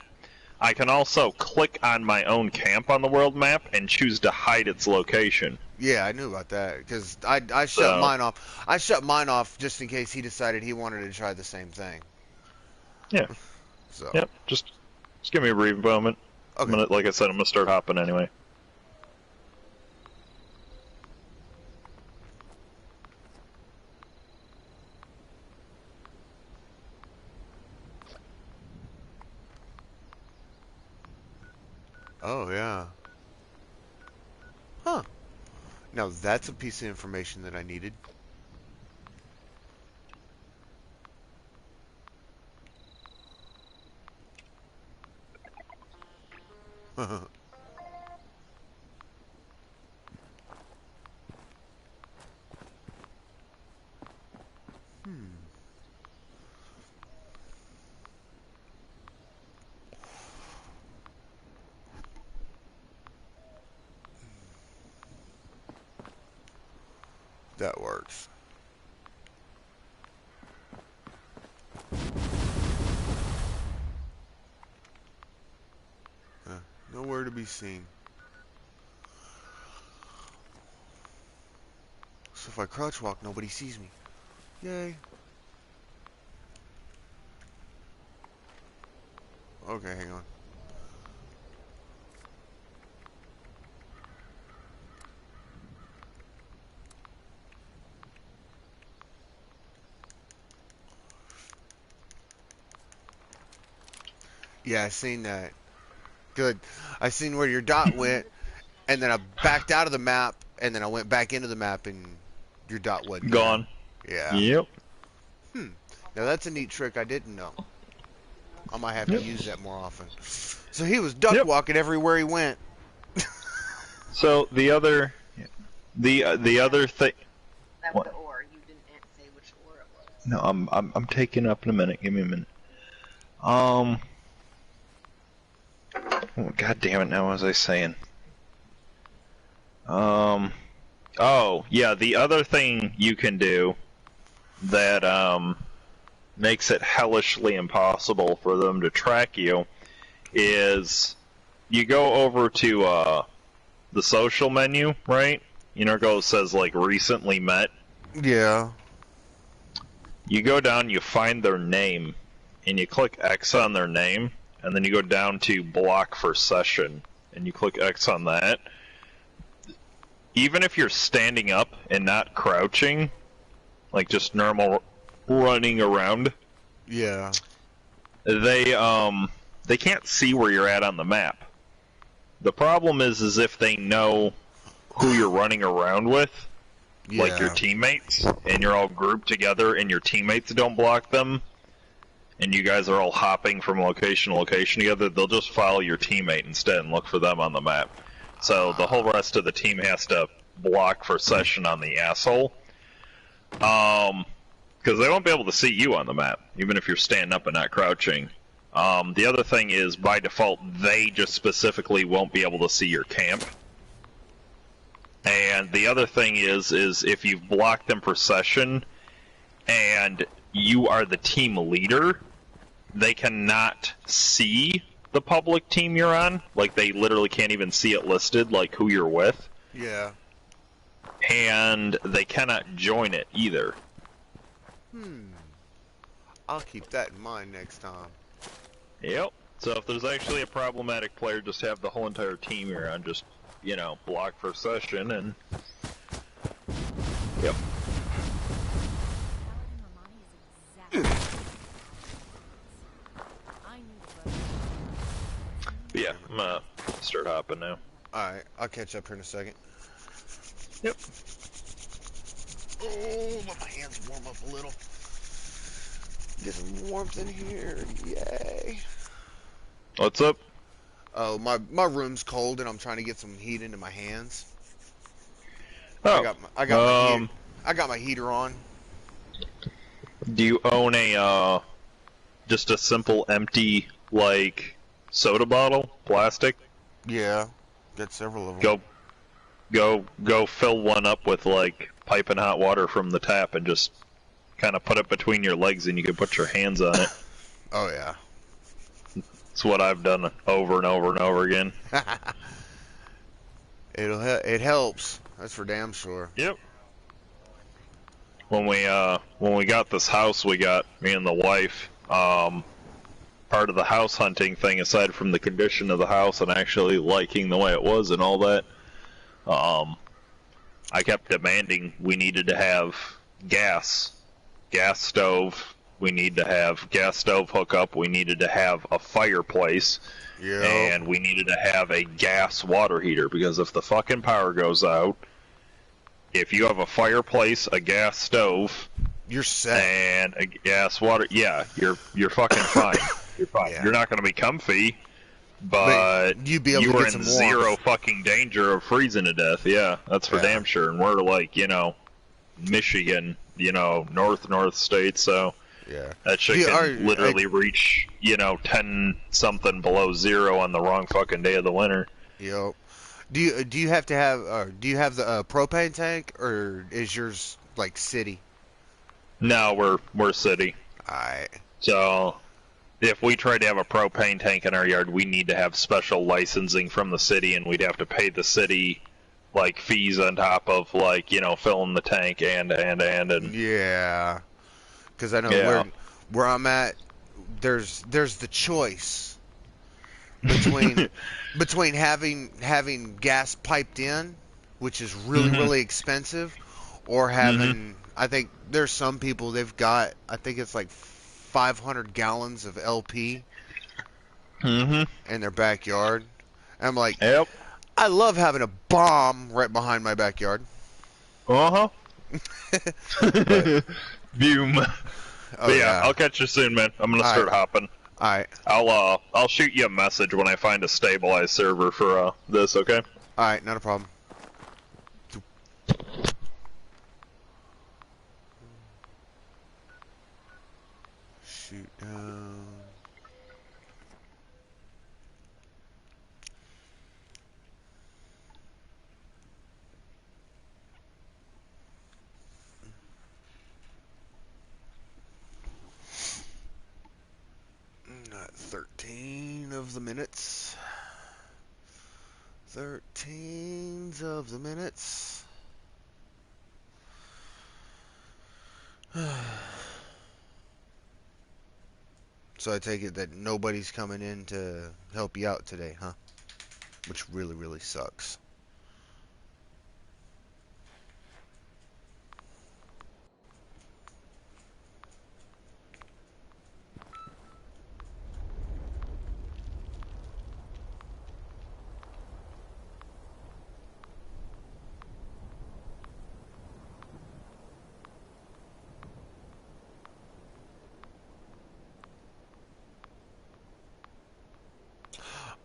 B: I can also click on my own camp on the world map and choose to hide its location.
A: Yeah, I knew about that because I shut mine off. I shut mine off just in case he decided he wanted to try the same thing.
B: Yeah.
A: So.
B: Yep. Just give me a brief moment.
A: Okay.
B: Like I said, I'm gonna start hopping anyway.
A: Oh yeah. Huh. Now that's a piece of information that I needed. That works. Nowhere to be seen. So if I crouch walk, nobody sees me. Yay. Okay, hang on. Yeah, I seen that. Good. I seen where your dot went, and then I backed out of the map, and then I went back into the map, and your dot wasn't there.
B: Gone.
A: Yeah.
B: Yep.
A: Now that's a neat trick I didn't know. I might have to use that more often. So he was duck walking everywhere he went.
B: So the other thing.
E: That was
B: What?
E: the ore. You didn't say which ore it was.
B: No, I'm taking up in a minute. Give me a minute. Oh, God damn it! Now, what was I saying? Oh, yeah. The other thing you can do that makes it hellishly impossible for them to track you is you go over to the social menu, right? You know, it says like recently met.
A: Yeah.
B: You go down, you find their name, and you click X on their name, and then you go down to block for session, and you click X on that. Even if you're standing up and not crouching, like just normal running around,
A: Yeah.
B: they can't see where you're at on the map. The problem is if they know who you're running around with,
A: Yeah.
B: like your teammates, and you're all grouped together and your teammates don't block them, and you guys are all hopping from location to location together, they'll just follow your teammate instead and look for them on the map. So the whole rest of the team has to block for session on the asshole. Because they won't be able to see you on the map, even if you're standing up and not crouching. The other thing is, by default, they just specifically won't be able to see your camp. And the other thing is if you've blocked them for session, and you are the team leader, they cannot see the public team you're on. Like, they literally can't even see it listed, like, who you're with.
A: Yeah.
B: And they cannot join it either.
A: I'll keep that in mind next time.
B: Yep. So if there's actually a problematic player, just have the whole entire team you're on just, you know, block for session and... Yep. Yeah, I'm gonna start hopping now.
A: Alright, I'll catch up here in a second.
B: Yep.
A: Oh, let my hands warm up a little. Get some warmth in here. Yay.
B: What's up?
A: Oh, my room's cold and I'm trying to get some heat into my hands.
B: Oh,
A: I got my heater on.
B: do you own a, just a simple empty, like, soda bottle? Plastic?
A: Yeah. Got several of them.
B: Go fill one up with, like, piping hot water from the tap and just kind of put it between your legs and you can put your hands on it.
A: Oh, yeah.
B: It's what I've done over and over and over again.
A: It helps. That's for damn sure.
B: Yep. When we got this house, we got, me and the wife, part of the house hunting thing, aside from the condition of the house and actually liking the way it was and all that, I kept demanding we needed to have gas stove, we need to have gas stove hookup, we needed to have a fireplace, and we needed to have a gas water heater, because if the fucking power goes out, if you have a fireplace, a gas stove,
A: you're set.
B: And a gas water, yeah, you're fucking fine. You're fine.
A: Yeah.
B: You're not gonna be comfy, but
A: you'd be able
B: you
A: to
B: were
A: get
B: in
A: some warmth.
B: zero fucking danger of freezing to death. Yeah, that's for damn sure. And we're like, you know, Michigan, you know, north states, so
A: Yeah.
B: that shit can literally reach, you know, 10 something below zero on the wrong fucking day of the winter.
A: Yep. Do you have to have do you have the propane tank, or is yours like city?
B: No, we're city.
A: Alright.
B: So if we tried to have a propane tank in our yard, we need to have special licensing from the city, and we'd have to pay the city like fees on top of, like, you know, filling the tank and
A: Yeah. Because I know where I'm at, there's the choice between having gas piped in, which is really expensive, or having I think there's some people they've got, I think it's like 500 gallons of LP in their backyard. And I'm like,
B: yep.
A: I love having a bomb right behind my backyard.
B: But, Boom.
A: Oh,
B: But yeah, I'll catch you soon, man. I'm gonna start hopping.
A: Alright.
B: I'll shoot you a message when I find a stabilized server for this, okay?
A: Alright, not a problem. Shoot down. Not 13 of the minutes. 13 of the minutes. So I take it that nobody's coming in to help you out today, huh? Which really, really sucks.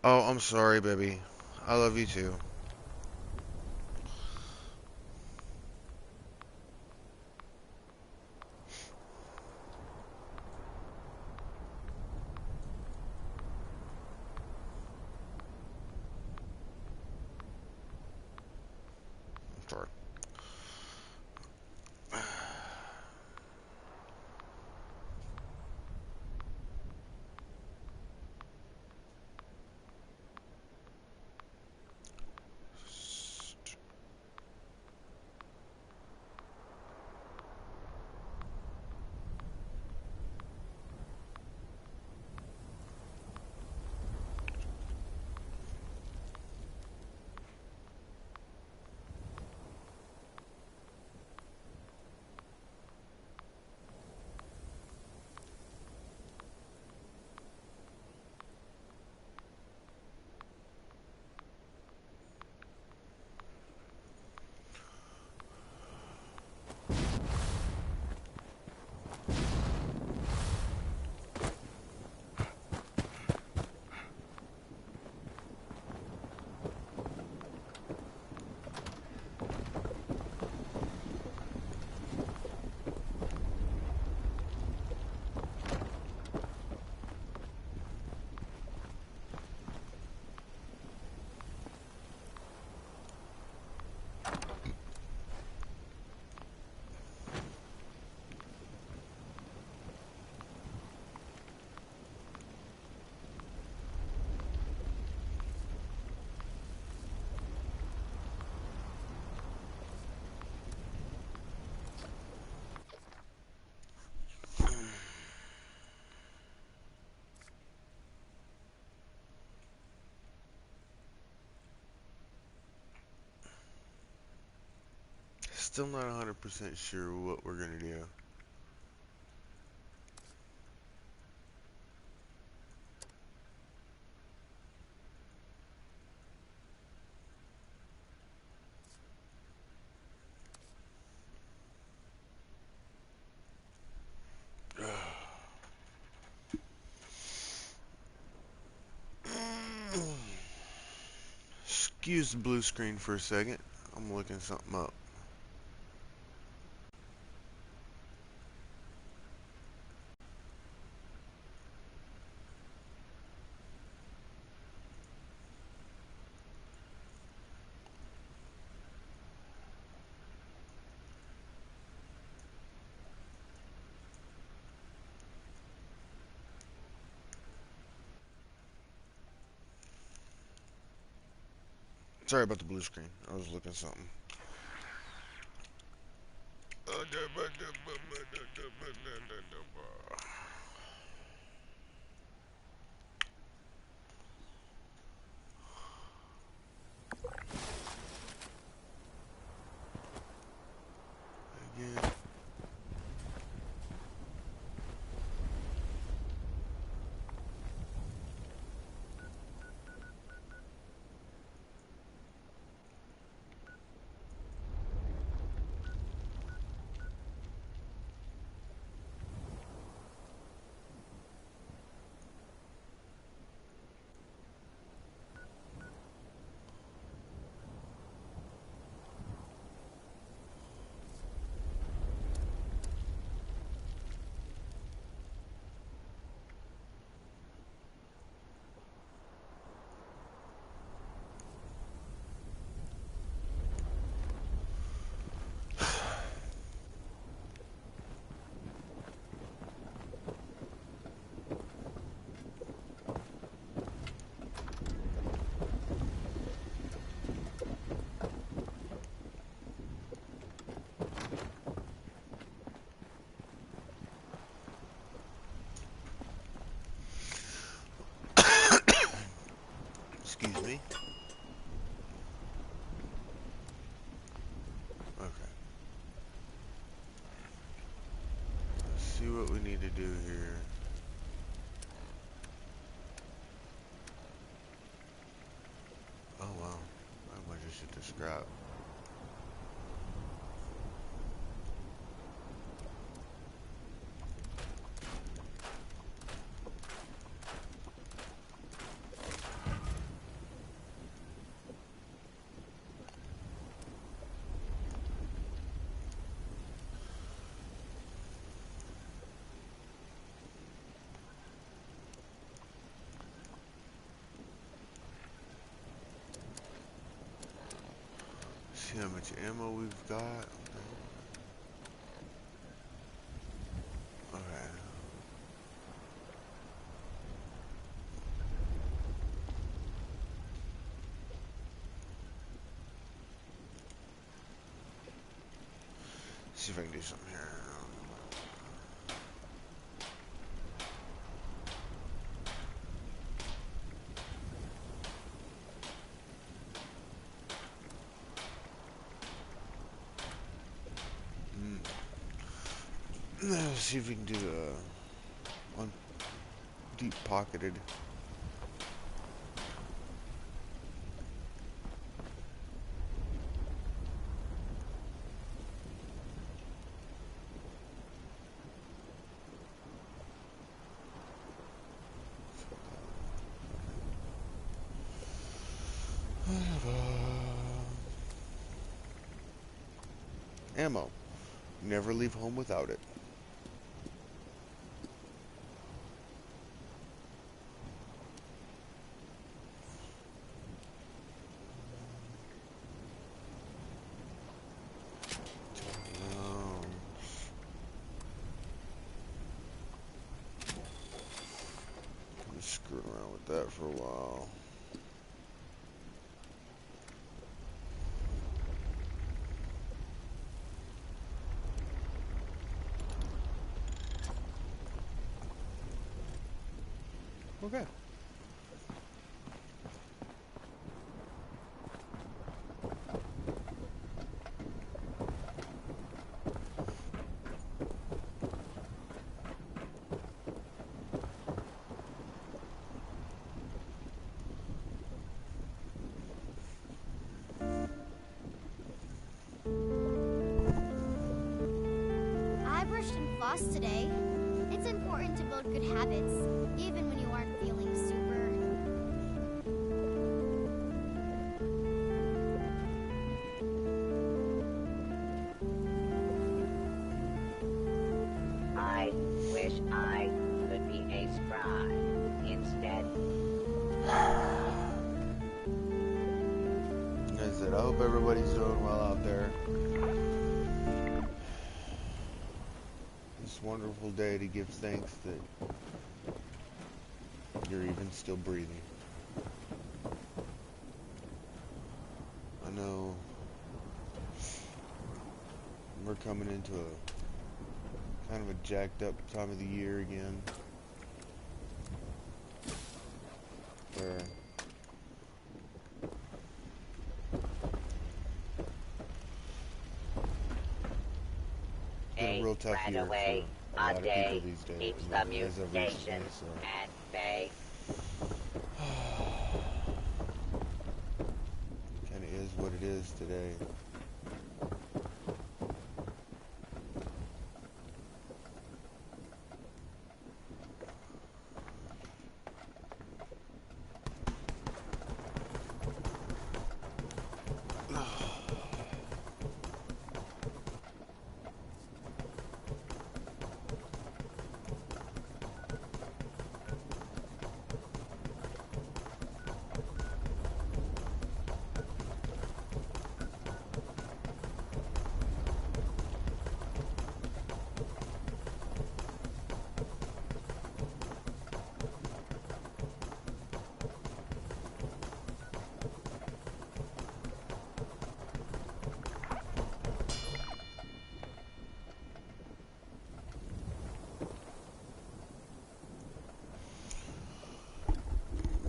A: Oh, I'm sorry, baby. I love you too. I'm sorry. Still not 100% sure what we're gonna do. Excuse the blue screen for a second. I'm looking something up. Sorry about the blue screen. I was looking something. Again. see what we need to do here. Oh wow, I might just hit the scrap. See how much ammo we've got. Okay. See if I can do something here. Let's see if we can do one deep pocketed. Ammo. Never leave home without it. Just screwing around with that for a while. Okay.
C: I brushed and flossed today. It's important to build good habits, even when you aren't feeling super.
D: I wish I could be a scribe instead.
A: Like I said, I hope everybody's doing well out there. This wonderful day to give thanks that you're even still breathing. I know we're coming into a kind of a jacked up time of the year again, where it's been a real tough year
D: Away
A: for a lot of people
D: day
A: these days.
D: keeps
A: I
D: the
A: mean, as of recently,
D: mutation
A: so.
D: at bay.
A: Kind of is what it is today.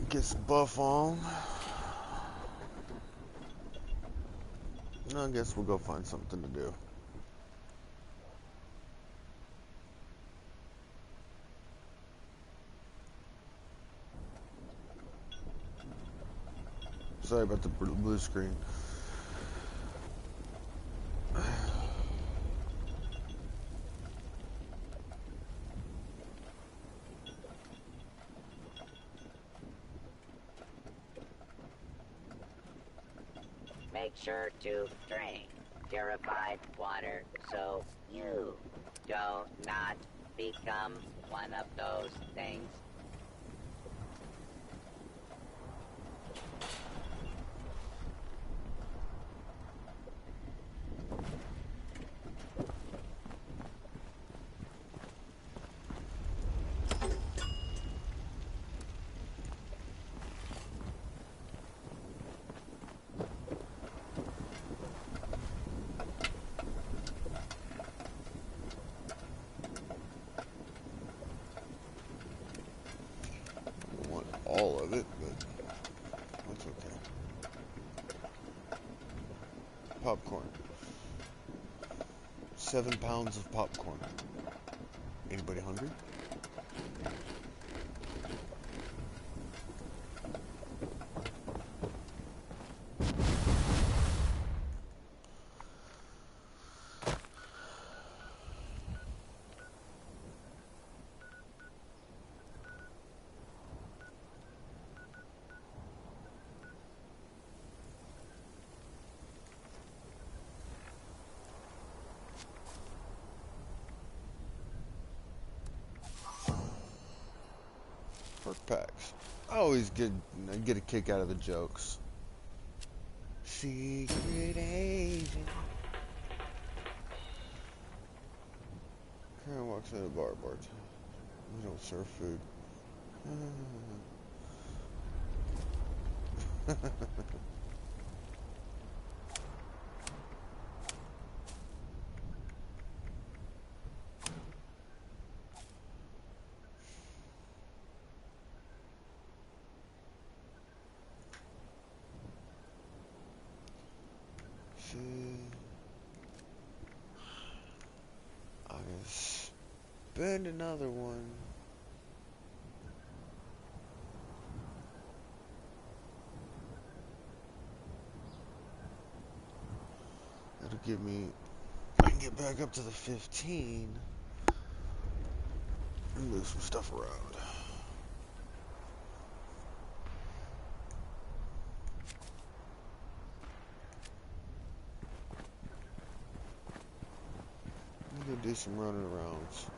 A: Get some buff on. I guess we'll go find something to do. Sorry about the blue screen.
D: Make sure to drink purified water so you do not become one of those things.
A: I want all of it, but that's okay. Popcorn. 7 pounds of popcorn. Anybody hungry? Perk packs. I always get a kick out of the jokes. Secret agent. Karen walks in a bar. We don't serve food. See, I can spend another one. That'll give me. I can get back up to the 15 and move some stuff around. I'm gonna do some running arounds.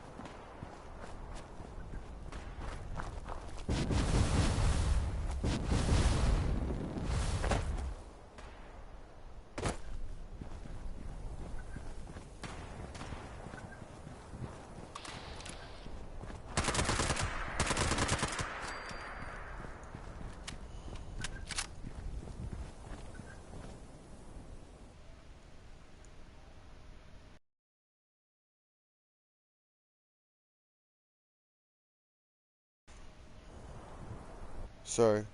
A: Sorry.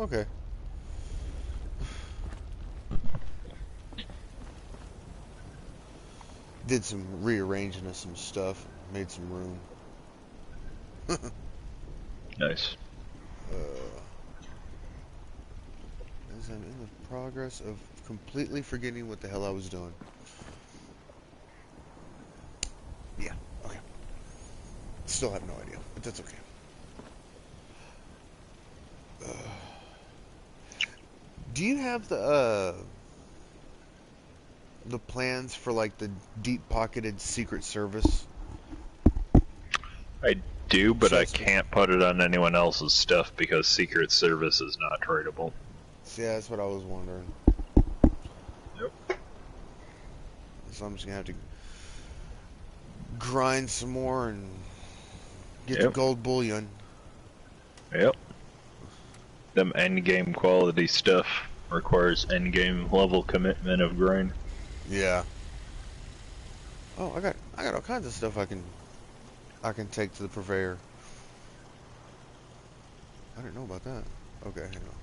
A: Okay. Did some rearranging of some stuff. Made some room.
B: Nice.
A: As I'm in the progress of completely forgetting what the hell I was doing. Yeah, okay. Still have no idea, but that's okay. Do you have the plans for like the deep-pocketed Secret Service
B: I do, but I
A: chest?
B: can't put it on anyone else's stuff because Secret Service is not tradable.
A: Yeah, that's what I was wondering.
B: Yep.
A: So I'm just gonna have to grind some more and get the
B: Yep.
A: gold bullion.
B: Yep. Them endgame quality stuff requires endgame level commitment of grind.
A: Yeah. Oh, I got all kinds of stuff I can take to the purveyor. I didn't know about that. Okay, hang on.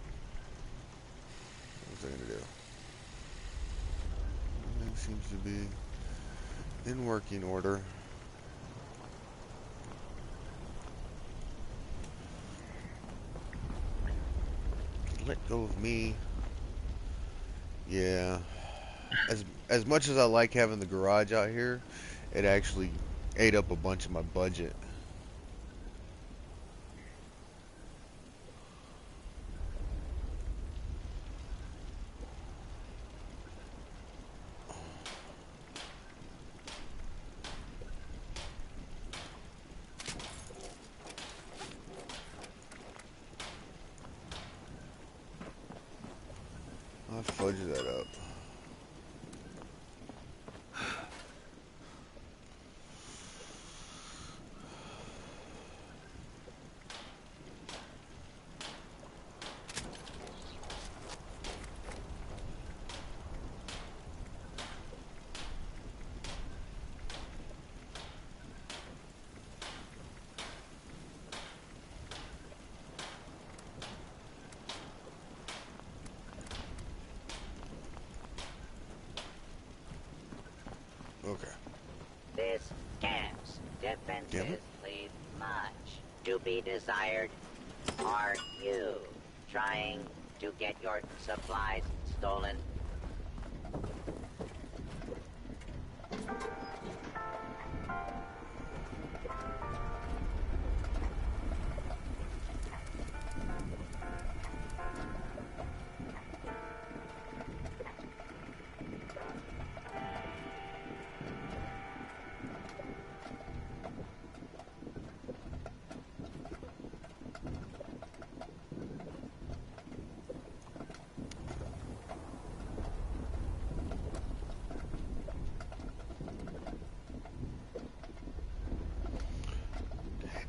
A: What's I gonna do? Everything seems to be in working order. Let go of me. Yeah. As much as I like having the garage out here, it actually ate up a bunch of my budget. I'll fudge that up. Okay.
D: This camp's
A: Damn it.
D: defenses leave much to be desired. Are you trying to get your supplies stolen?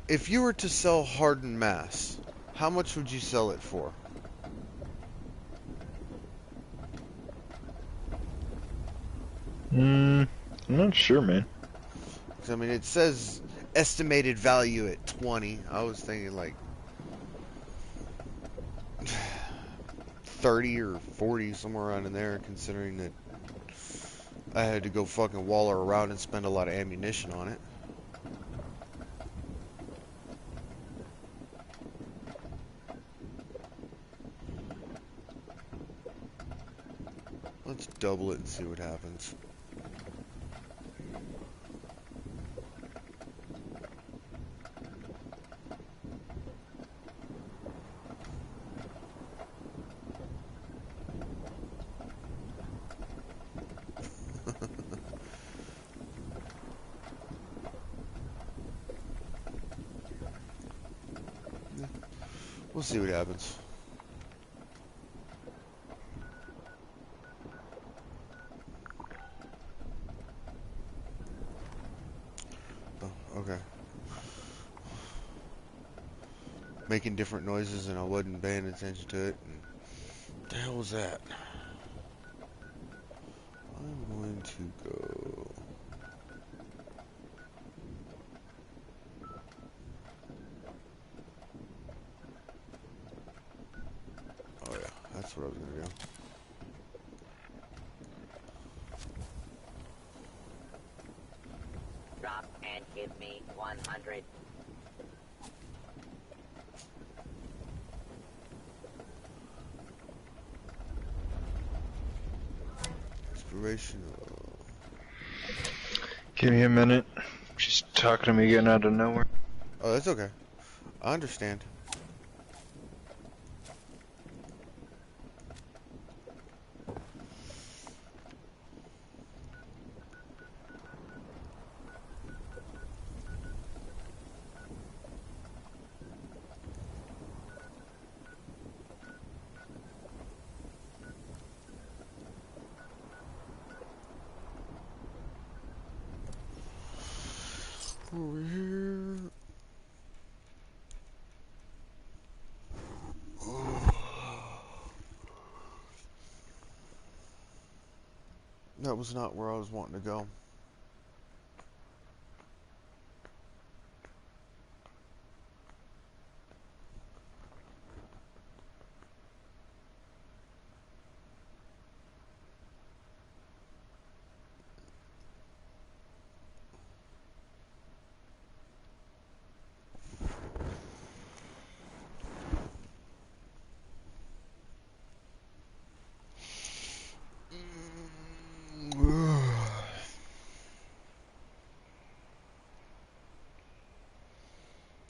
A: If you were to sell hardened mass, how much would you sell it for?
B: I'm not sure, man.
A: 'Cause, I mean, it says estimated value at 20. I was thinking like 30 or 40, somewhere around in there, considering that I had to go fucking waller around and spend a lot of ammunition on it. Let's double it and see what happens. We'll see what happens. Oh, okay. Making different noises and I wasn't paying attention to it. And what the hell was that? I'm going to go...
D: give me 100.
A: Inspirational.
B: Give me a minute. She's talking to me again out of nowhere.
A: Oh, that's okay. I understand. Over here. That was not where I was wanting to go.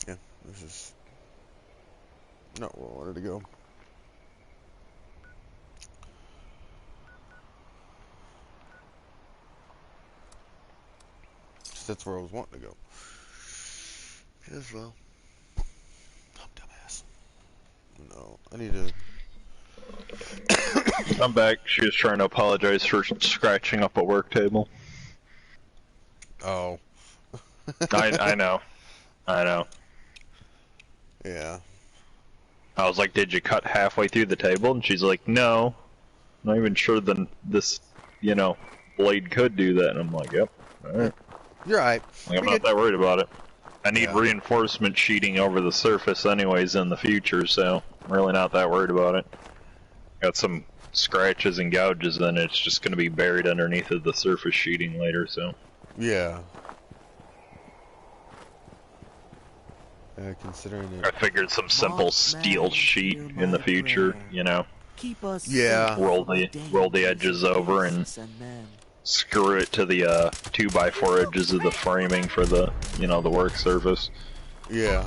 A: Yeah, this is not where I wanted to go. That's where I was wanting to go. As well. I'm dumbass. No, I need to.
B: I'm back. She was trying to apologize for scratching up a work table.
A: Oh.
B: I know. I know.
A: Yeah.
B: I was like, did you cut halfway through the table? And she's like, no. I'm not even sure that this, blade could do that. And I'm like, yep. Alright.
A: You're right.
B: I'm not that worried about it. I need
A: Yeah.
B: reinforcement sheeting over the surface anyways in the future, so I'm really not that worried about it. Got some scratches and gouges in it. It's just going to be buried underneath of the surface sheeting later, so.
A: Yeah. Considering it.
B: I figured some simple steel sheet in the future,
F: Keep us
A: Yeah.
B: roll the edges over and screw it to the 2x4 edges of the framing for the, the work surface.
A: Yeah.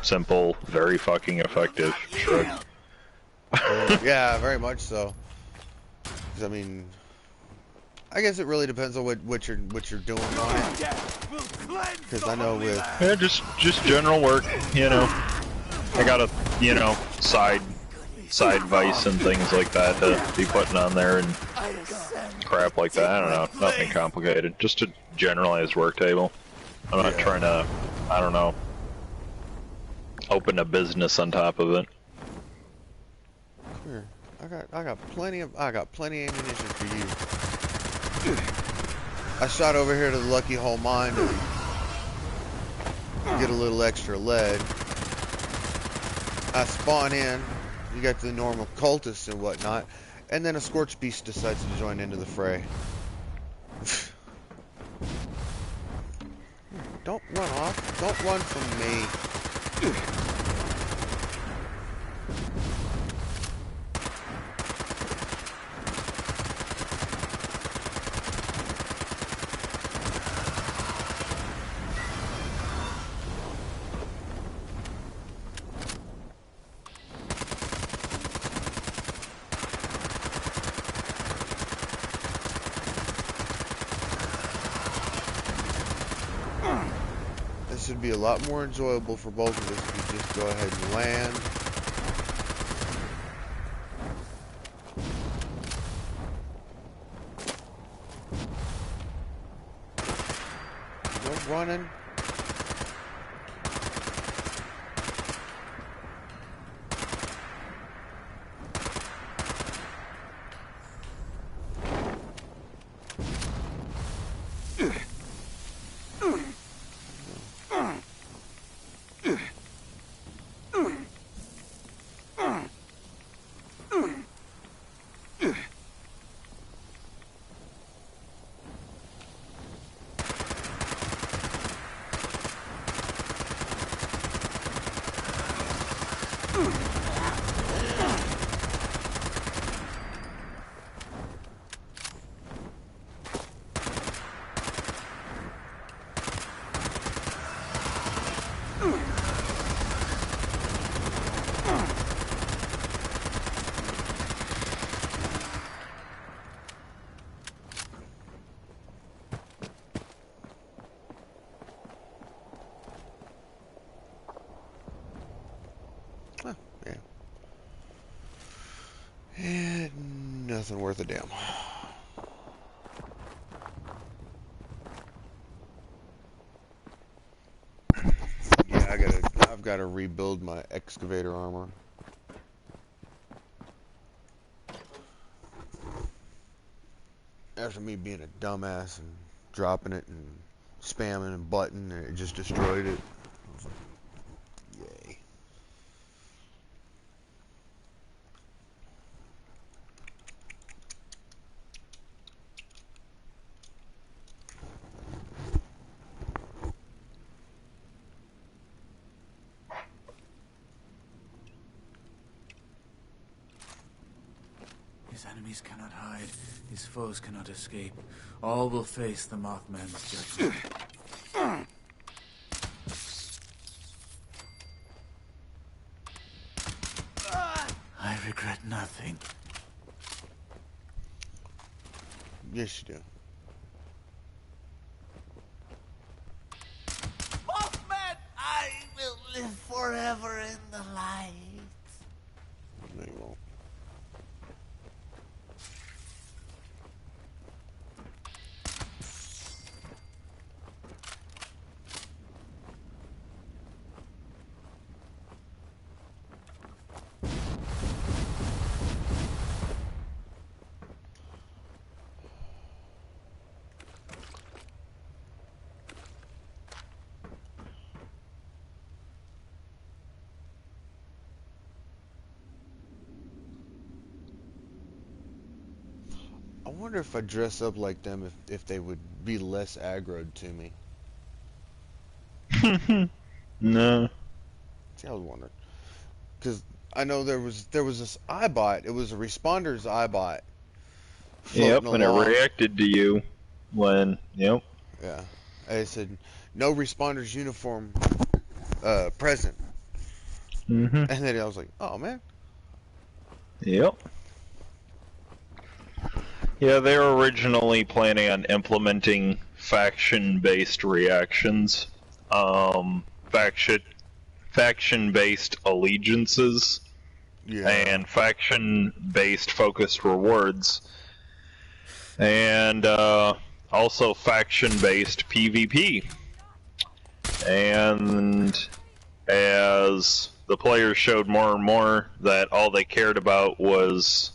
B: Simple, very fucking effective. Shrug.
A: Yeah, very much so. 'Cause, I mean, I guess it really depends on what you're doing on it. Because I know with
B: Yeah, just general work, I got a, side vise and things like that to be putting on there and crap like that. I don't know, nothing complicated. Just a generalized work table. I'm not trying to, I don't know, open a business on top of it.
A: here, I got plenty of ammunition for you. I shot over here to the Lucky Hole mine to get a little extra lead. I spawn in. You got the normal cultists and whatnot, and then a Scorch Beast decides to join into the fray. Don't run off. Don't run from me. This would be a lot more enjoyable for both of us if we just go ahead and land. No running. nothing worth a damn. Yeah, I've gotta rebuild my excavator armor. After me being a dumbass and dropping it and spamming and button, and it just destroyed it. I was like, yay.
F: His enemies cannot hide, his foes cannot escape. All will face the Mothman's judgment. I regret nothing.
A: Yes, you do.
F: Mothman, I will live forever in the light.
A: No, you won't. I wonder if I dress up like them, if they would be less aggroed to me.
B: No.
A: See, I was wondering. Because I know there was this iBot. It was a Responder's iBot.
B: Yep,
A: Floating
B: and it
A: along.
B: reacted to you when, yep.
A: Yeah. I said, no Responder's uniform present.
B: Mm-hmm.
A: And then I was like, oh, man.
B: Yep. Yeah, they were originally planning on implementing faction-based reactions, faction-based allegiances,
A: Yeah.
B: and faction-based focused rewards, and also faction-based PvP. And as the players showed more and more that all they cared about was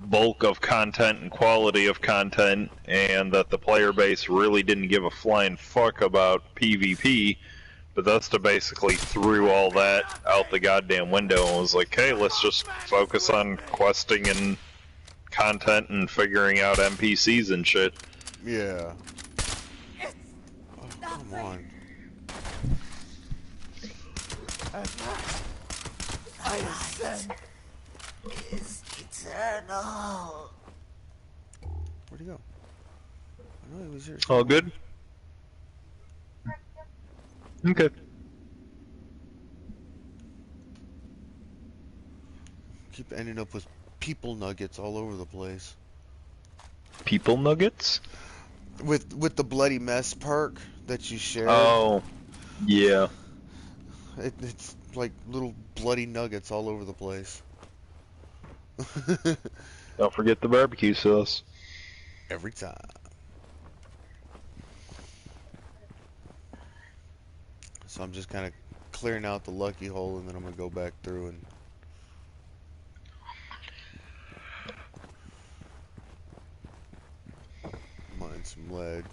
B: bulk of content and quality of content, and that the player base really didn't give a flying fuck about PvP, Bethesda basically threw all that out the goddamn window and was like, hey, let's just focus on questing and content and figuring out NPCs and shit.
A: Yeah. Oh, come on.
F: I ascend is eternal.
A: Where'd he go? I know he was here.
B: All good? Okay.
A: Keep ending up with people nuggets all over the place.
B: People nuggets?
A: With the bloody mess perk that you shared.
B: Oh, yeah.
A: It's like little bloody nuggets all over the place.
B: Don't forget the barbecue sauce.
A: Every time. So I'm just kind of clearing out the lucky hole, and then I'm gonna go back through and mine some lead.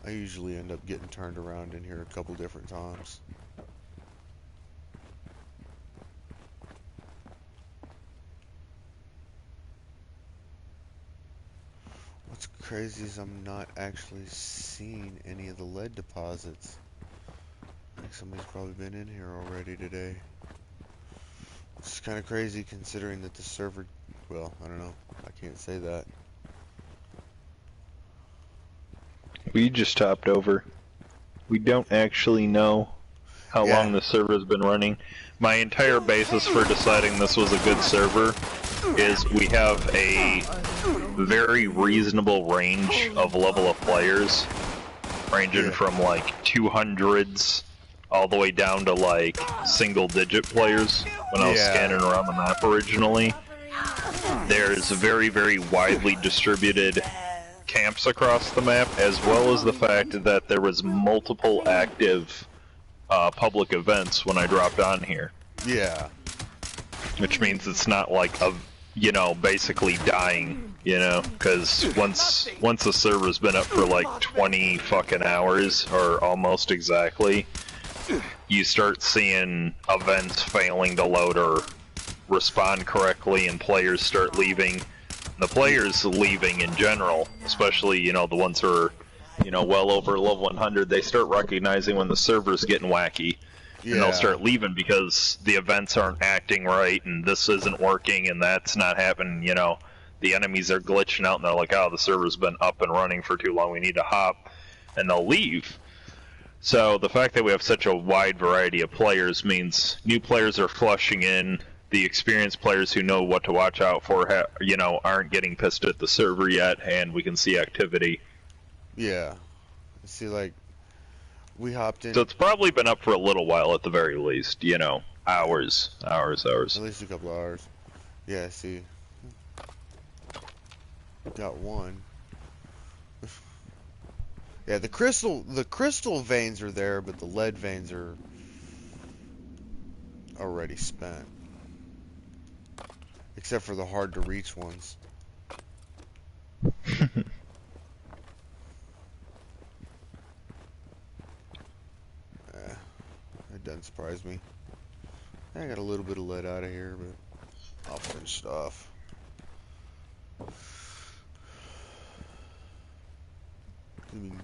A: I usually end up getting turned around in here a couple different times. What's crazy is I'm not actually seeing any of the lead deposits. I think somebody's probably been in here already today. It's kind of crazy considering that the server, well, I don't know, I can't say that.
B: We just topped over. We don't actually know how
A: Yeah.
B: long the server's been running. My entire basis for deciding this was a good server is we have a very reasonable range of level of players, ranging
A: Yeah.
B: from like 200s all the way down to like single-digit players when I was scanning around the map originally. There's very, very widely distributed camps across the map, as well as the fact that there was multiple active public events when I dropped on here.
A: Yeah.
B: Which means it's not like basically dying, because once the server's been up for like 20 fucking hours, or almost exactly, you start seeing events failing to load or respond correctly, and players start leaving. The players leaving in general, especially, the ones who are, well over level 100, they start recognizing when the server's getting wacky.
A: Yeah.
B: And they'll start leaving because the events aren't acting right, and this isn't working, and that's not happening, The enemies are glitching out, and they're like, oh, the server's been up and running for too long, we need to hop, and they'll leave. So the fact that we have such a wide variety of players means new players are flushing in. The experienced players who know what to watch out for, aren't getting pissed at the server yet, and we can see activity.
A: Yeah. See, like, we hopped in.
B: So it's probably been up for a little while at the very least, hours.
A: At least a couple of hours. Yeah, see. Got one. Yeah, the crystal veins are there, but the lead veins are already spent. Except for the hard to reach ones. It doesn't surprise me. I got a little bit of lead out of here, but I'll finish it off. I mean,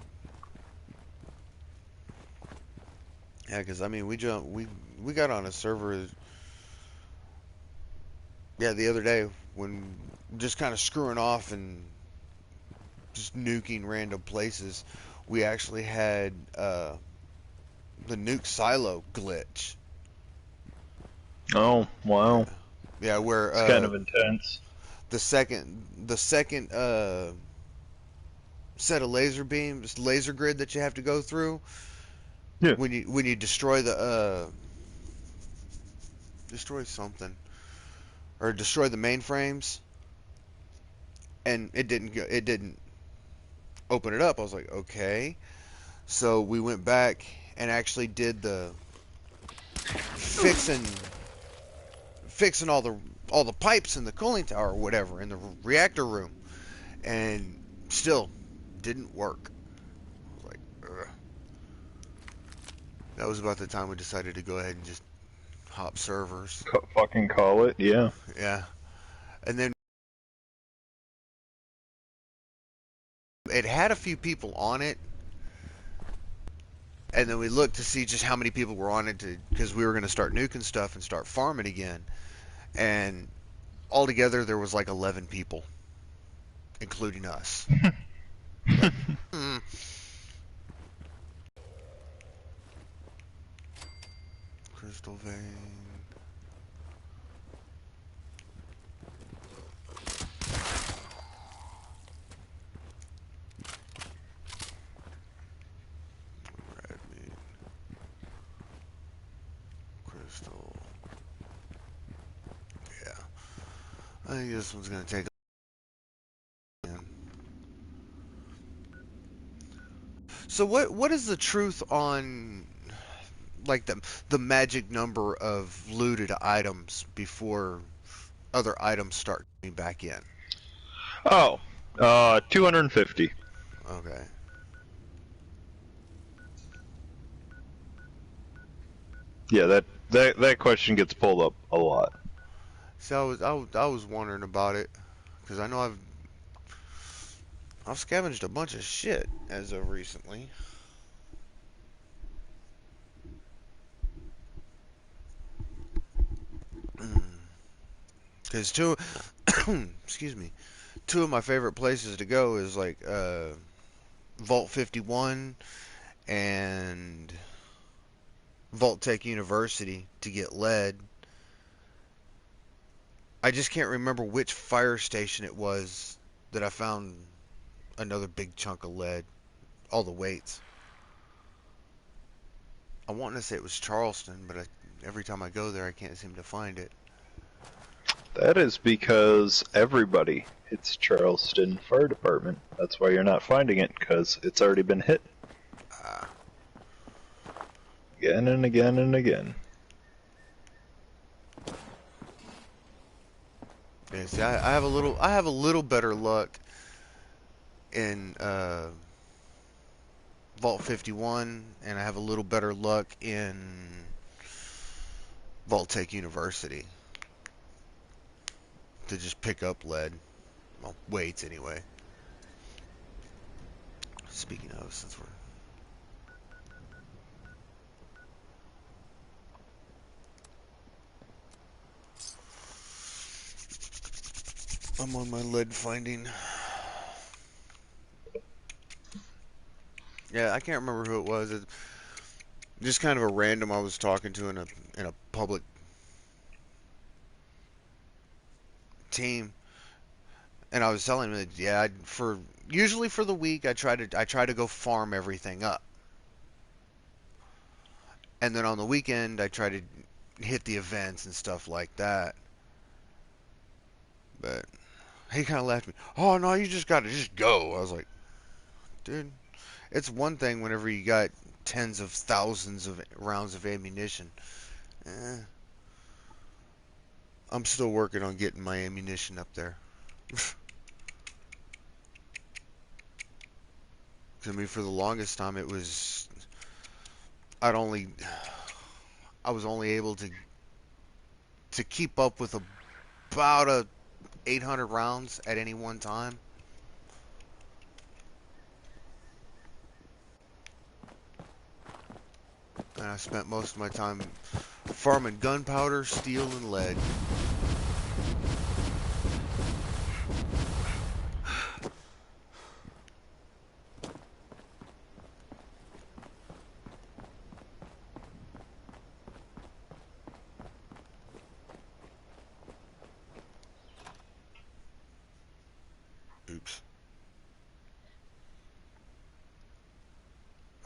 A: yeah, because I mean, we got on a server. Yeah, the other day when just kind of screwing off and just nuking random places, we actually had the nuke silo glitch.
B: Oh, wow.
A: Yeah, where
B: it's kind of intense.
A: The second set of laser beams, laser grid that you have to go through.
B: Yeah.
A: When you destroy the destroy something or destroy the mainframes, and it didn't open it up. I was like, okay. So we went back and actually did the fixing all the pipes in the cooling tower or whatever in the reactor room, and still didn't work. I was like, ugh. That was about the time we decided to go ahead and just hop servers.
B: Fucking call it, yeah.
A: Yeah. And then it had a few people on it, and then we looked to see just how many people were on it, because we were going to start nuking stuff and start farming again. And altogether, there was like 11 people, including us. Like, Crystal vein. Red meat. Crystal. Yeah. I think this one's gonna take. So what is the truth on like the magic number of looted items before other items start coming back in?
B: Oh, 250.
A: Okay.
B: Yeah, that question gets pulled up a lot.
A: So I was wondering about it because I know I've scavenged a bunch of shit as of recently. Because excuse me, two of my favorite places to go is like Vault 51 and Vault Tech University to get lead. I just can't remember which fire station it was that I found another big chunk of lead. All the weights. I want to say it was Charleston, but every time I go there, I can't seem to find it.
B: That is because everybody hits Charleston Fire Department. That's why you're not finding it, because it's already been hit.
A: Ah.
B: Again and again and again.
A: Yeah, see, I have a little better luck in Vault 51, and I have a little better luck in Vault Tech University to just pick up lead. Well, weights anyway. Speaking of, since I'm on my lead finding. Yeah, I can't remember who it was. It's just kind of a random I was talking to in a public team, and I was telling him that yeah, usually for the week I try to go farm everything up, and then on the weekend I try to hit the events and stuff like that. But he kind of laughed at me. Oh no, you just gotta just go. I was like, dude, it's one thing whenever you got tens of thousands of rounds of ammunition. Eh, I'm still working on getting my ammunition up there. I mean, for the longest time, it was I'd only I was only able to keep up with about 800 rounds at any one time. And I spent most of my time farming gunpowder, steel, and lead. Oops.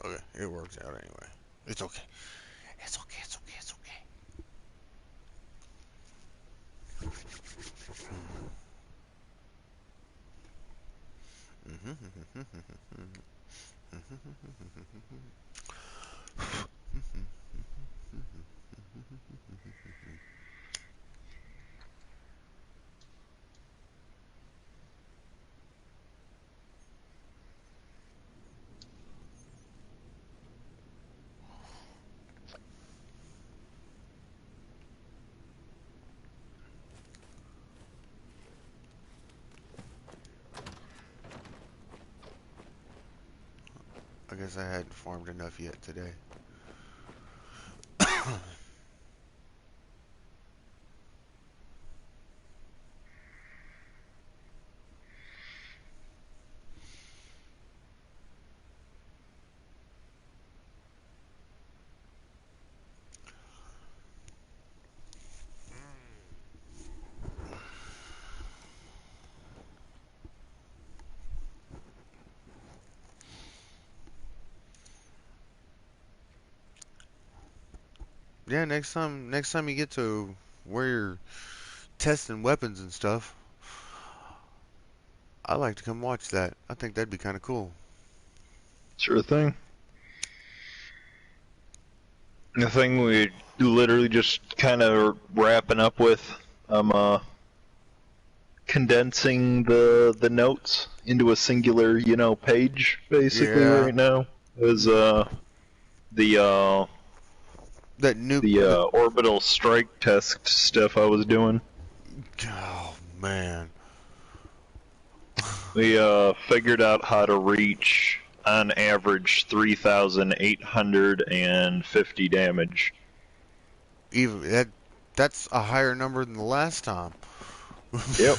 A: Okay, it works out anyway. It's okay. It's okay, it's okay, it's okay. I guess I hadn't farmed enough yet today. Yeah, next time you get to where you're testing weapons and stuff, I'd like to come watch that. I think that'd be kind of cool.
B: Sure thing. The thing we literally just kind of wrapping up with, I'm condensing the notes into a singular, page basically
A: Yeah.
B: right now. Is the
A: That nuke.
B: the orbital strike test stuff I was doing.
A: Oh man.
B: We figured out how to reach on average 3,850 damage.
A: Even that's a higher number than the last time.
B: Yep.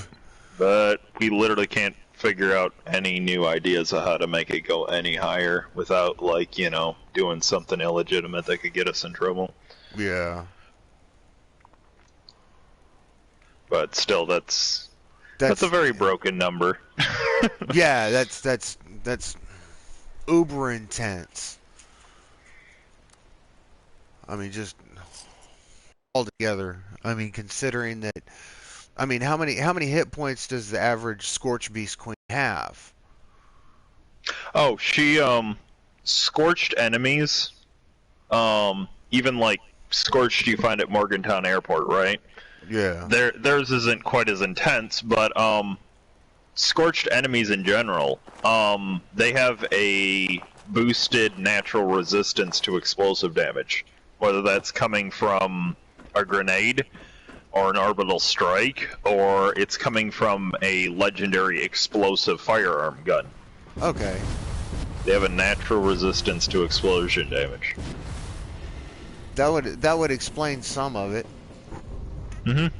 B: But we literally can't figure out any new ideas of how to make it go any higher without, doing something illegitimate that could get us in trouble.
A: Yeah.
B: But still, that's a very broken number.
A: Yeah, that's uber intense. I mean, just altogether. I mean, considering that. I mean, how many hit points does the average Scorch Beast Queen have?
B: Oh, she scorched enemies. Even like scorched you find at Morgantown Airport, right?
A: Yeah.
B: Theirs isn't quite as intense, but scorched enemies in general, they have a boosted natural resistance to explosive damage, whether that's coming from a grenade or an orbital strike, or it's coming from a legendary explosive firearm gun.
A: Okay.
B: They have a natural resistance to explosion damage.
A: That would explain some of it.
B: Mm-hmm.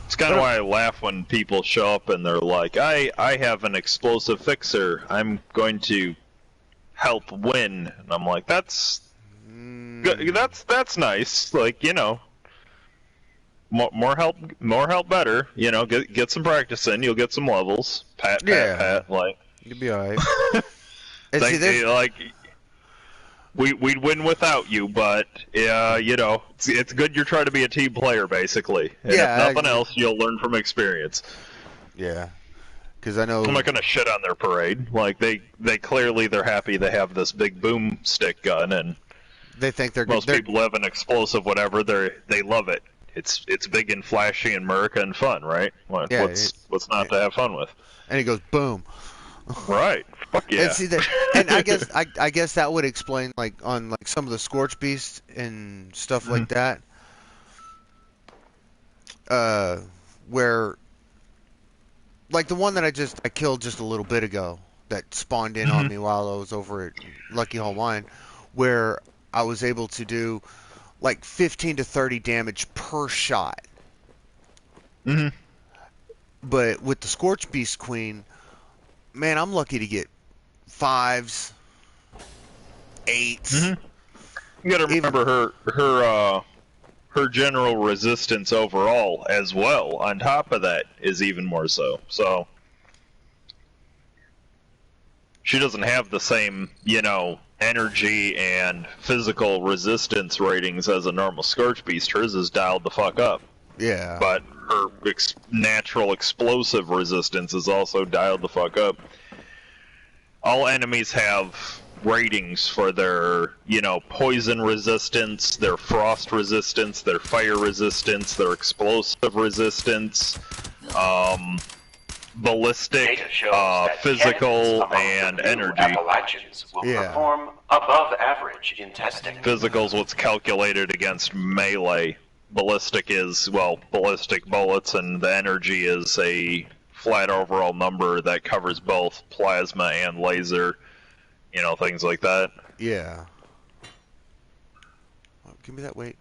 B: It's kind of why I laugh when people show up and they're like, I have an explosive fixer. I'm going to help win. And I'm like, that's nice. Like, you know, more help better. You know, get some practice in. You'll get some levels. Pat. Like,
A: You'll be alright.
B: like, we'd win without you, but you know, it's good you're trying to be a team player, basically. And if nothing else, you'll learn from experience.
A: Yeah, because I know
B: I'm not gonna shit on their parade. Like they're happy they have this big boomstick gun, and
A: they think
B: most people have an explosive whatever. They love it. It's big and flashy and America and fun, right? What's not to have fun with?
A: And he goes boom.
B: Right. Fuck yeah.
A: And see that, and I guess that would explain like on like some of the Scorch Beasts and stuff like that. Where like the one that I killed just a little bit ago that spawned in on me while I was over at Lucky Hole Mine, where I was able to do like 15 to 30 damage per shot.
B: Mm-hmm.
A: But with the Scorch Beast Queen, man, I'm lucky to get 5s, 8s.
B: Mm-hmm. You gotta remember her general resistance overall as well. On top of that is even more so. So she doesn't have the same, you know, energy and physical resistance ratings as a normal Scorch Beast. Hers is dialed the fuck up.
A: Yeah.
B: But her natural explosive resistance is also dialed the fuck up. All enemies have ratings for their, you know, poison resistance, their frost resistance, their fire resistance, their explosive resistance, ballistic, physical, and energy.
G: Appalachians will perform above average in testing.
B: Physical's what's calculated against melee. Ballistic is, well, ballistic bullets, and the energy is a flat overall number that covers both plasma and laser, you know, things like that.
A: Yeah. Oh, give me that weight.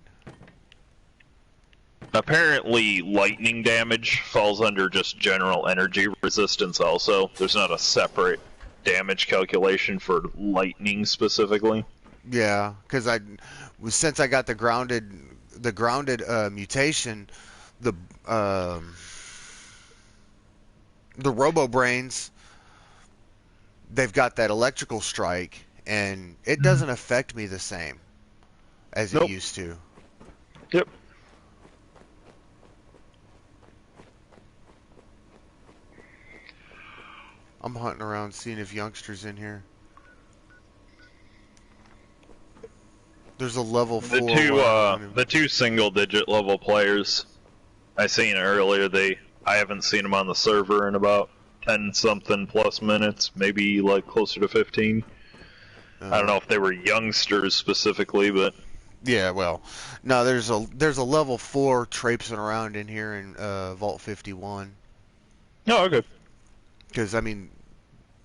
B: Apparently, lightning damage falls under just general energy resistance also. There's not a separate damage calculation for lightning specifically.
A: Yeah, because since I got the grounded mutation, the Robo Brains, they've got that electrical strike, and it doesn't affect me the same as it used to.
B: Yep.
A: I'm hunting around seeing if youngsters in here. There's a level 4.
B: The two single-digit level players I seen earlier. I haven't seen them on the server in about 10-something plus minutes, maybe like closer to 15. I don't know if they were youngsters specifically, but
A: yeah, well, no, there's a level 4 traipsing around in here in Vault 51.
B: Oh, okay.
A: Because I mean,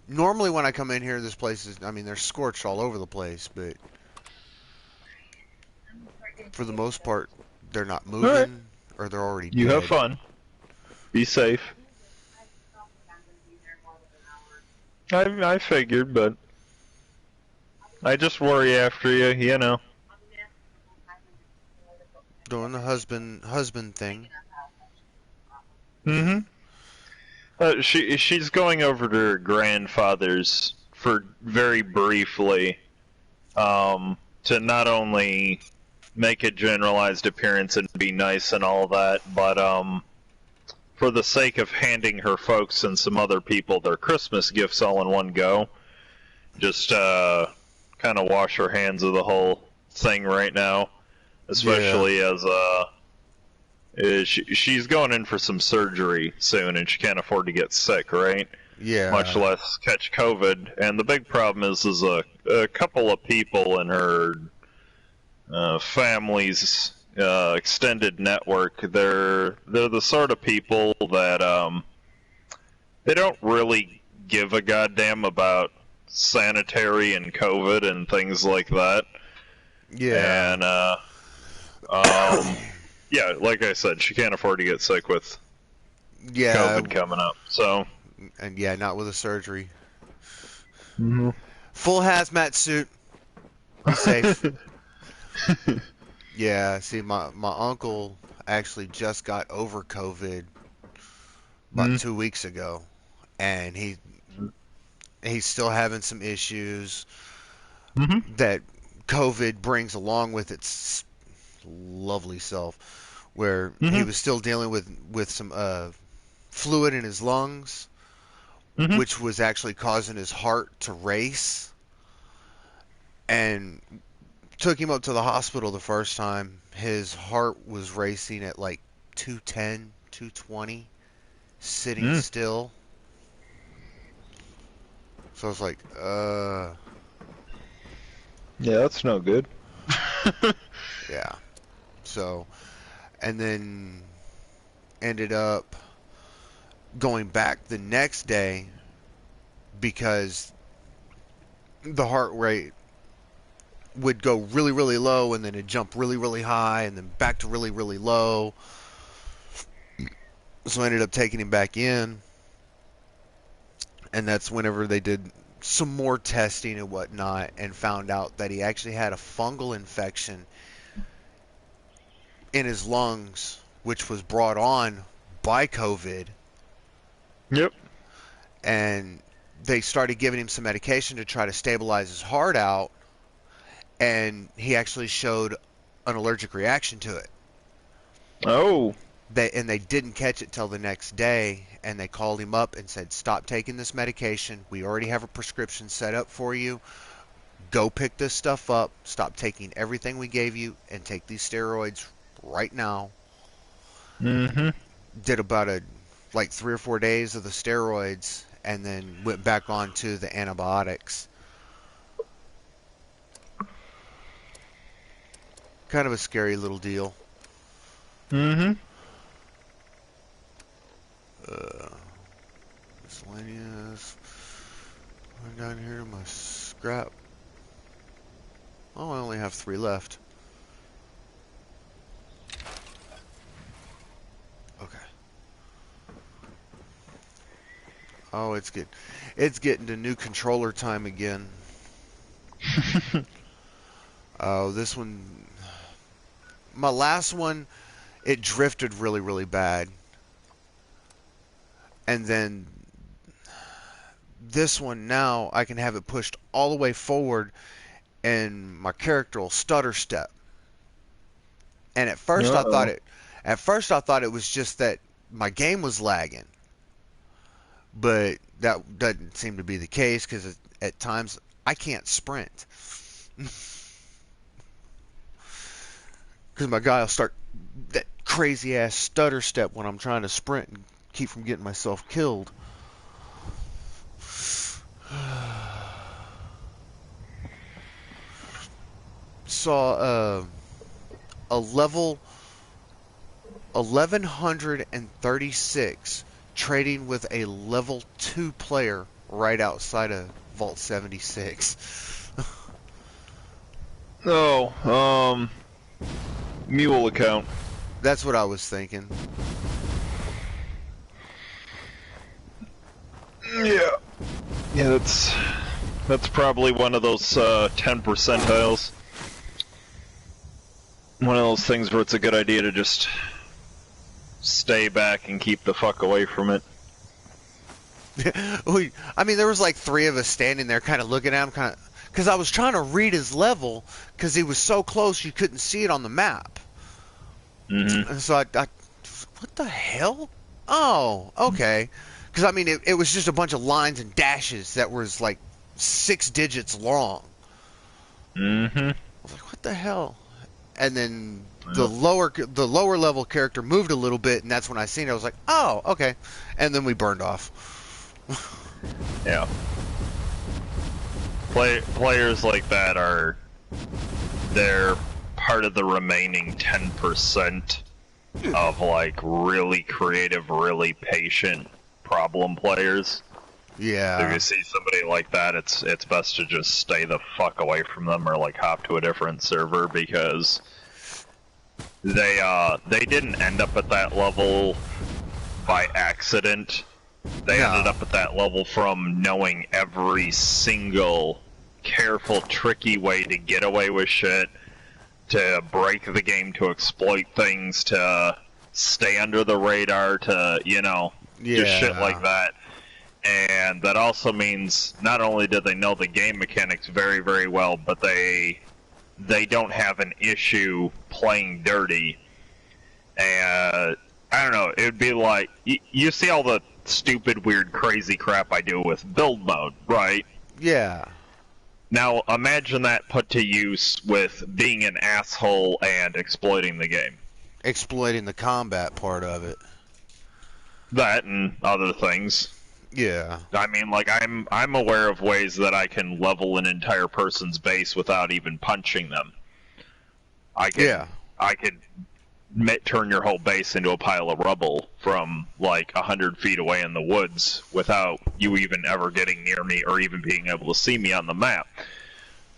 A: normally when I come in here, this place is, I mean, they're scorched all over the place, but for the most part, they're not moving or they're already dead.
B: You have fun. Be safe. I figured, but I just worry after you, you know.
A: Doing the husband thing.
B: Mm-hmm. She's going over to her grandfather's for very briefly, to not only make a generalized appearance and be nice and all that, but for the sake of handing her folks and some other people their Christmas gifts all in one go, just kind of wash her hands of the whole thing right now, especially as she's going in for some surgery soon and she can't afford to get sick, right?
A: Yeah.
B: Much less catch COVID. And the big problem is a couple of people in her family's extended network. They're the sort of people that they don't really give a goddamn about sanitary and COVID and things like that.
A: Yeah.
B: And yeah, like I said, she can't afford to get sick with COVID coming up. So,
A: and yeah, not with a surgery.
B: Mm-hmm.
A: Full hazmat suit. Be safe. Yeah, see, my uncle actually just got over COVID about 2 weeks ago, and he's still having some issues that COVID brings along with its lovely self, where he was still dealing with some fluid in his lungs, which was actually causing his heart to race, and took him up to the hospital the first time. His heart was racing at like 210, 220, sitting still. So I was like,
B: yeah, that's no good.
A: yeah. So, and then ended up going back the next day because the heart rate would go really, really low and then it'd jump really, really high and then back to really, really low. So I ended up taking him back in. And that's whenever they did some more testing and whatnot and found out that he actually had a fungal infection in his lungs, which was brought on by COVID.
B: Yep.
A: And they started giving him some medication to try to stabilize his heart out. And he actually showed an allergic reaction to it.
B: Oh.
A: They didn't catch it till the next day, and they called him up and said, stop taking this medication. We already have a prescription set up for you. Go pick this stuff up. Stop taking everything we gave you and take these steroids right now. Did about like 3 or 4 days of the steroids and then went back on to the antibiotics. Kind of a scary little deal. Miscellaneous. I'm down here to my scrap. Oh, I only have 3 left. Okay. Oh, it's getting to new controller time again. Oh, this one, my last one, it drifted really, really bad. And then this one now, I can have it pushed all the way forward and my character will stutter step. And at first I thought it was just that my game was lagging. But that doesn't seem to be the case because at times I can't sprint. Because my guy will start that crazy ass stutter step when I'm trying to sprint and keep from getting myself killed. Saw a level 1136 trading with a level 2 player right outside of Vault 76.
B: Oh, mule account.
A: That's what I was thinking.
B: Yeah, that's probably one of those 10 percentiles. One of those things where it's a good idea to just stay back and keep the fuck away from it.
A: I mean, there was like 3 of us standing there kind of looking at him, kind because I was trying to read his level because he was so close you couldn't see it on the map.
B: Mm-hmm.
A: And so I what the hell? Oh, okay. Because I mean, it was just a bunch of lines and dashes that was like 6 digits long.
B: Mm-hmm.
A: I was like, what the hell? And then the lower level character moved a little bit, and that's when I seen it. I was like, oh, okay. And then we burned off.
B: Yeah. Players like that they're part of the remaining 10% of like really creative, really patient problem players.
A: Yeah.
B: So if you see somebody like that, it's best to just stay the fuck away from them or like hop to a different server, because they didn't end up at that level by accident. They ended up at that level from knowing every single careful, tricky way to get away with shit, to break the game, to exploit things, to stay under the radar, to, just shit like that. And that also means not only did they know the game mechanics very, very well, but they don't have an issue playing dirty. And I don't know, it would be like, you see all the stupid, weird, crazy crap I do with build mode, right?
A: Yeah.
B: Now, imagine that put to use with being an asshole and exploiting the game.
A: Exploiting the combat part of it.
B: That and other things.
A: Yeah.
B: I mean, like, I'm aware of ways that I can level an entire person's base without even punching them. I could turn your whole base into a pile of rubble from like 100 feet away in the woods without you even ever getting near me or even being able to see me on the map.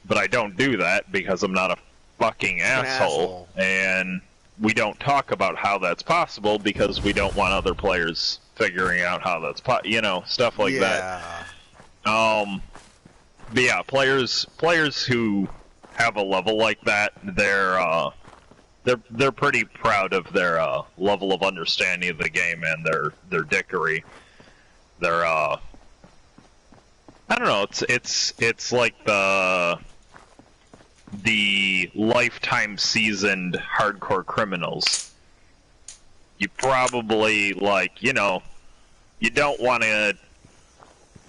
B: But I don't do that because I'm not a fucking asshole. And we don't talk about how that's possible because we don't want other players figuring out how that's stuff like that. But yeah, players who have a level like that, they're pretty proud of their level of understanding of the game and their dickery. They're I don't know, it's like the lifetime seasoned hardcore criminals. You probably, you don't want to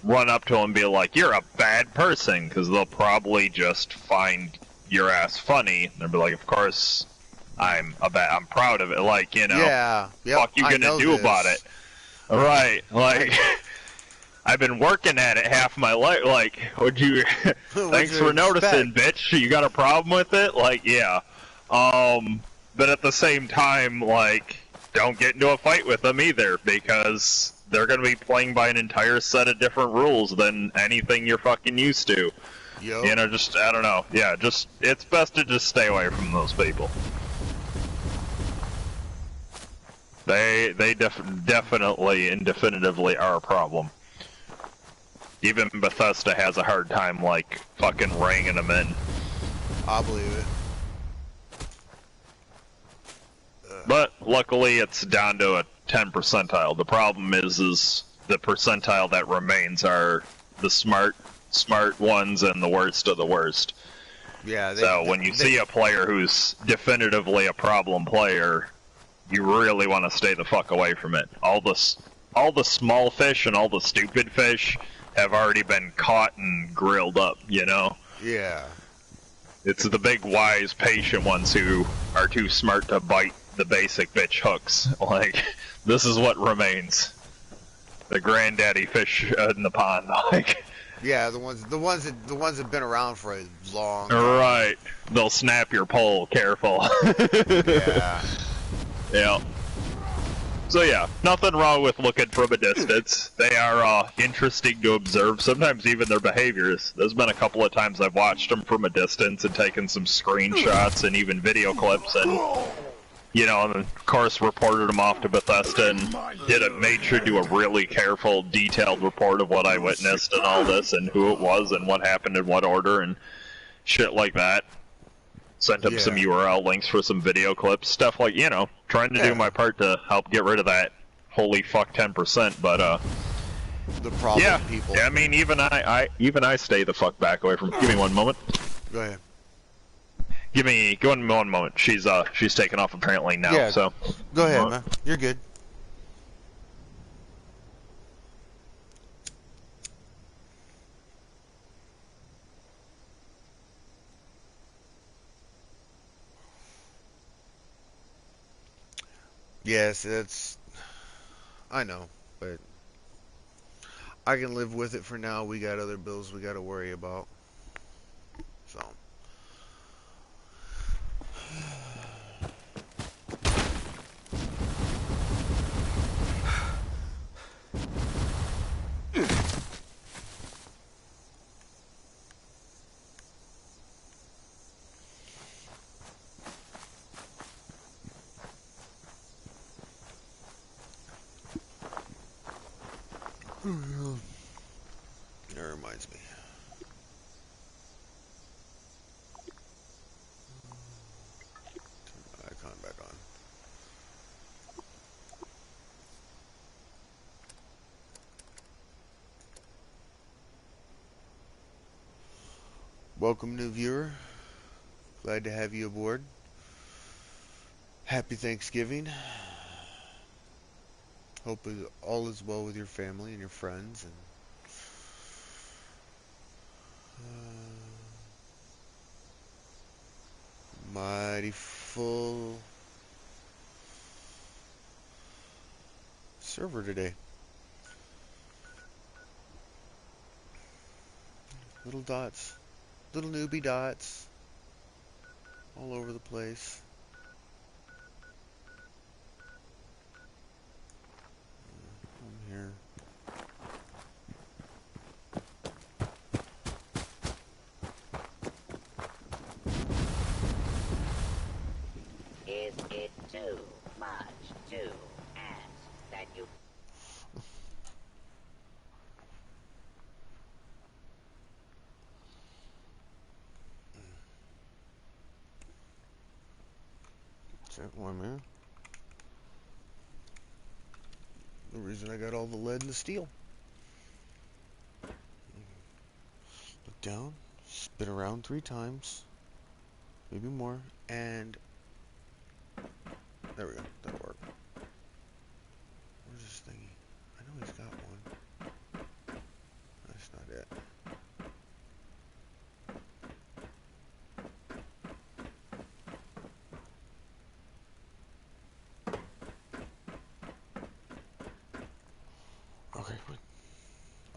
B: run up to them and be like, you're a bad person, because they'll probably just find your ass funny. They'll be like, of course, I'm proud of it.
A: Yeah. Yep,
B: fuck you gonna do about it? Right. I've been working at it half my life. Thanks for noticing, bitch. You got a problem with it? Yeah. But at the same time, don't get into a fight with them either, because they're gonna be playing by an entire set of different rules than anything you're fucking used to. Yep. I don't know. Yeah, it's best to just stay away from those people. They definitely and definitively are a problem. Even Bethesda has a hard time, fucking reining them in.
A: I believe it.
B: But luckily, it's down to a 10 percentile. The problem is the percentile that remains are the smart ones and the worst of the worst.
A: Yeah.
B: So when you see a player who's definitively a problem player, you really want to stay the fuck away from it. All the small fish and all the stupid fish have already been caught and grilled up,
A: Yeah.
B: It's the big, wise, patient ones who are too smart to bite the basic bitch hooks. This is what remains. The granddaddy fish in the pond,
A: Yeah, the ones that have been around for a long time.
B: Right. They'll snap your pole, careful.
A: Yeah.
B: Yeah. So yeah, nothing wrong with looking from a distance. They are interesting to observe, sometimes even their behaviors. There's been a couple of times I've watched them from a distance and taken some screenshots and even video clips and, and of course reported them off to Bethesda and made sure to do a really careful, detailed report of what I witnessed and all this and who it was and what happened in what order and shit like that. Sent him some URL links for some video clips, stuff trying to do my part to help get rid of that holy fuck 10%, but
A: the problem people.
B: Yeah, I mean, even I stay the fuck back away from. Give me one moment.
A: Go ahead.
B: Give me one moment. She's taking off apparently now.
A: Yeah.
B: So
A: Go ahead, man. You're good. Yes, it's. I know, but I can live with it for now. We got other bills we got to worry about. So. That reminds me. Turn my icon back on. Welcome, new viewer. Glad to have you aboard. Happy Thanksgiving. Hope all is well with your family and your friends. And mighty full server today. Little dots, little newbie dots, all over the place. I'm here.
D: Is it too much to ask that you
A: Check one minute. The reason I got all the lead and the steel. Look down, spin around 3 times, maybe more, and there we go. That'll work. Where's this thingy? I know he's got one. That's not it. Okay,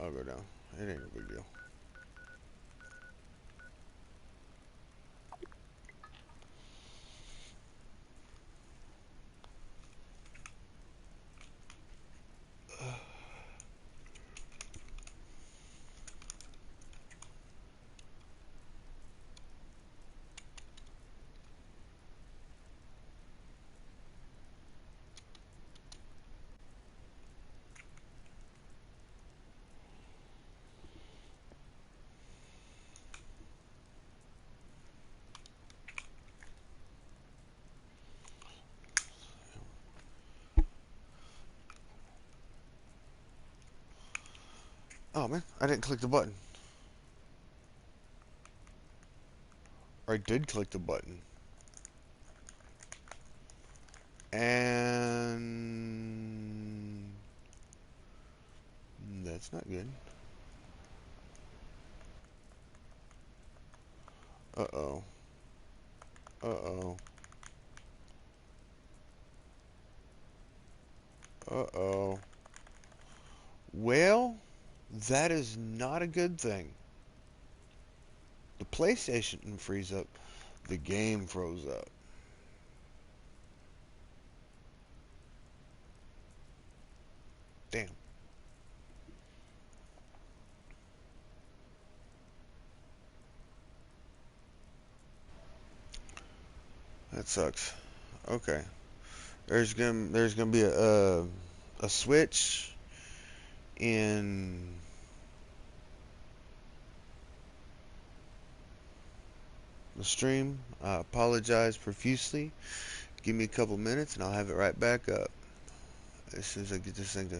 A: I'll go down. It ain't a big deal. Oh man, I didn't click the button. Or I did click the button. And that's not good. Uh-oh. Uh-oh. Uh-oh. Well, that is not a good thing. The PlayStation didn't freeze up. The game froze up. Damn. That sucks. Okay. There's gonna be a switch in the stream. I apologize profusely. Give me a couple minutes and I'll have it right back up as soon as I get this thing to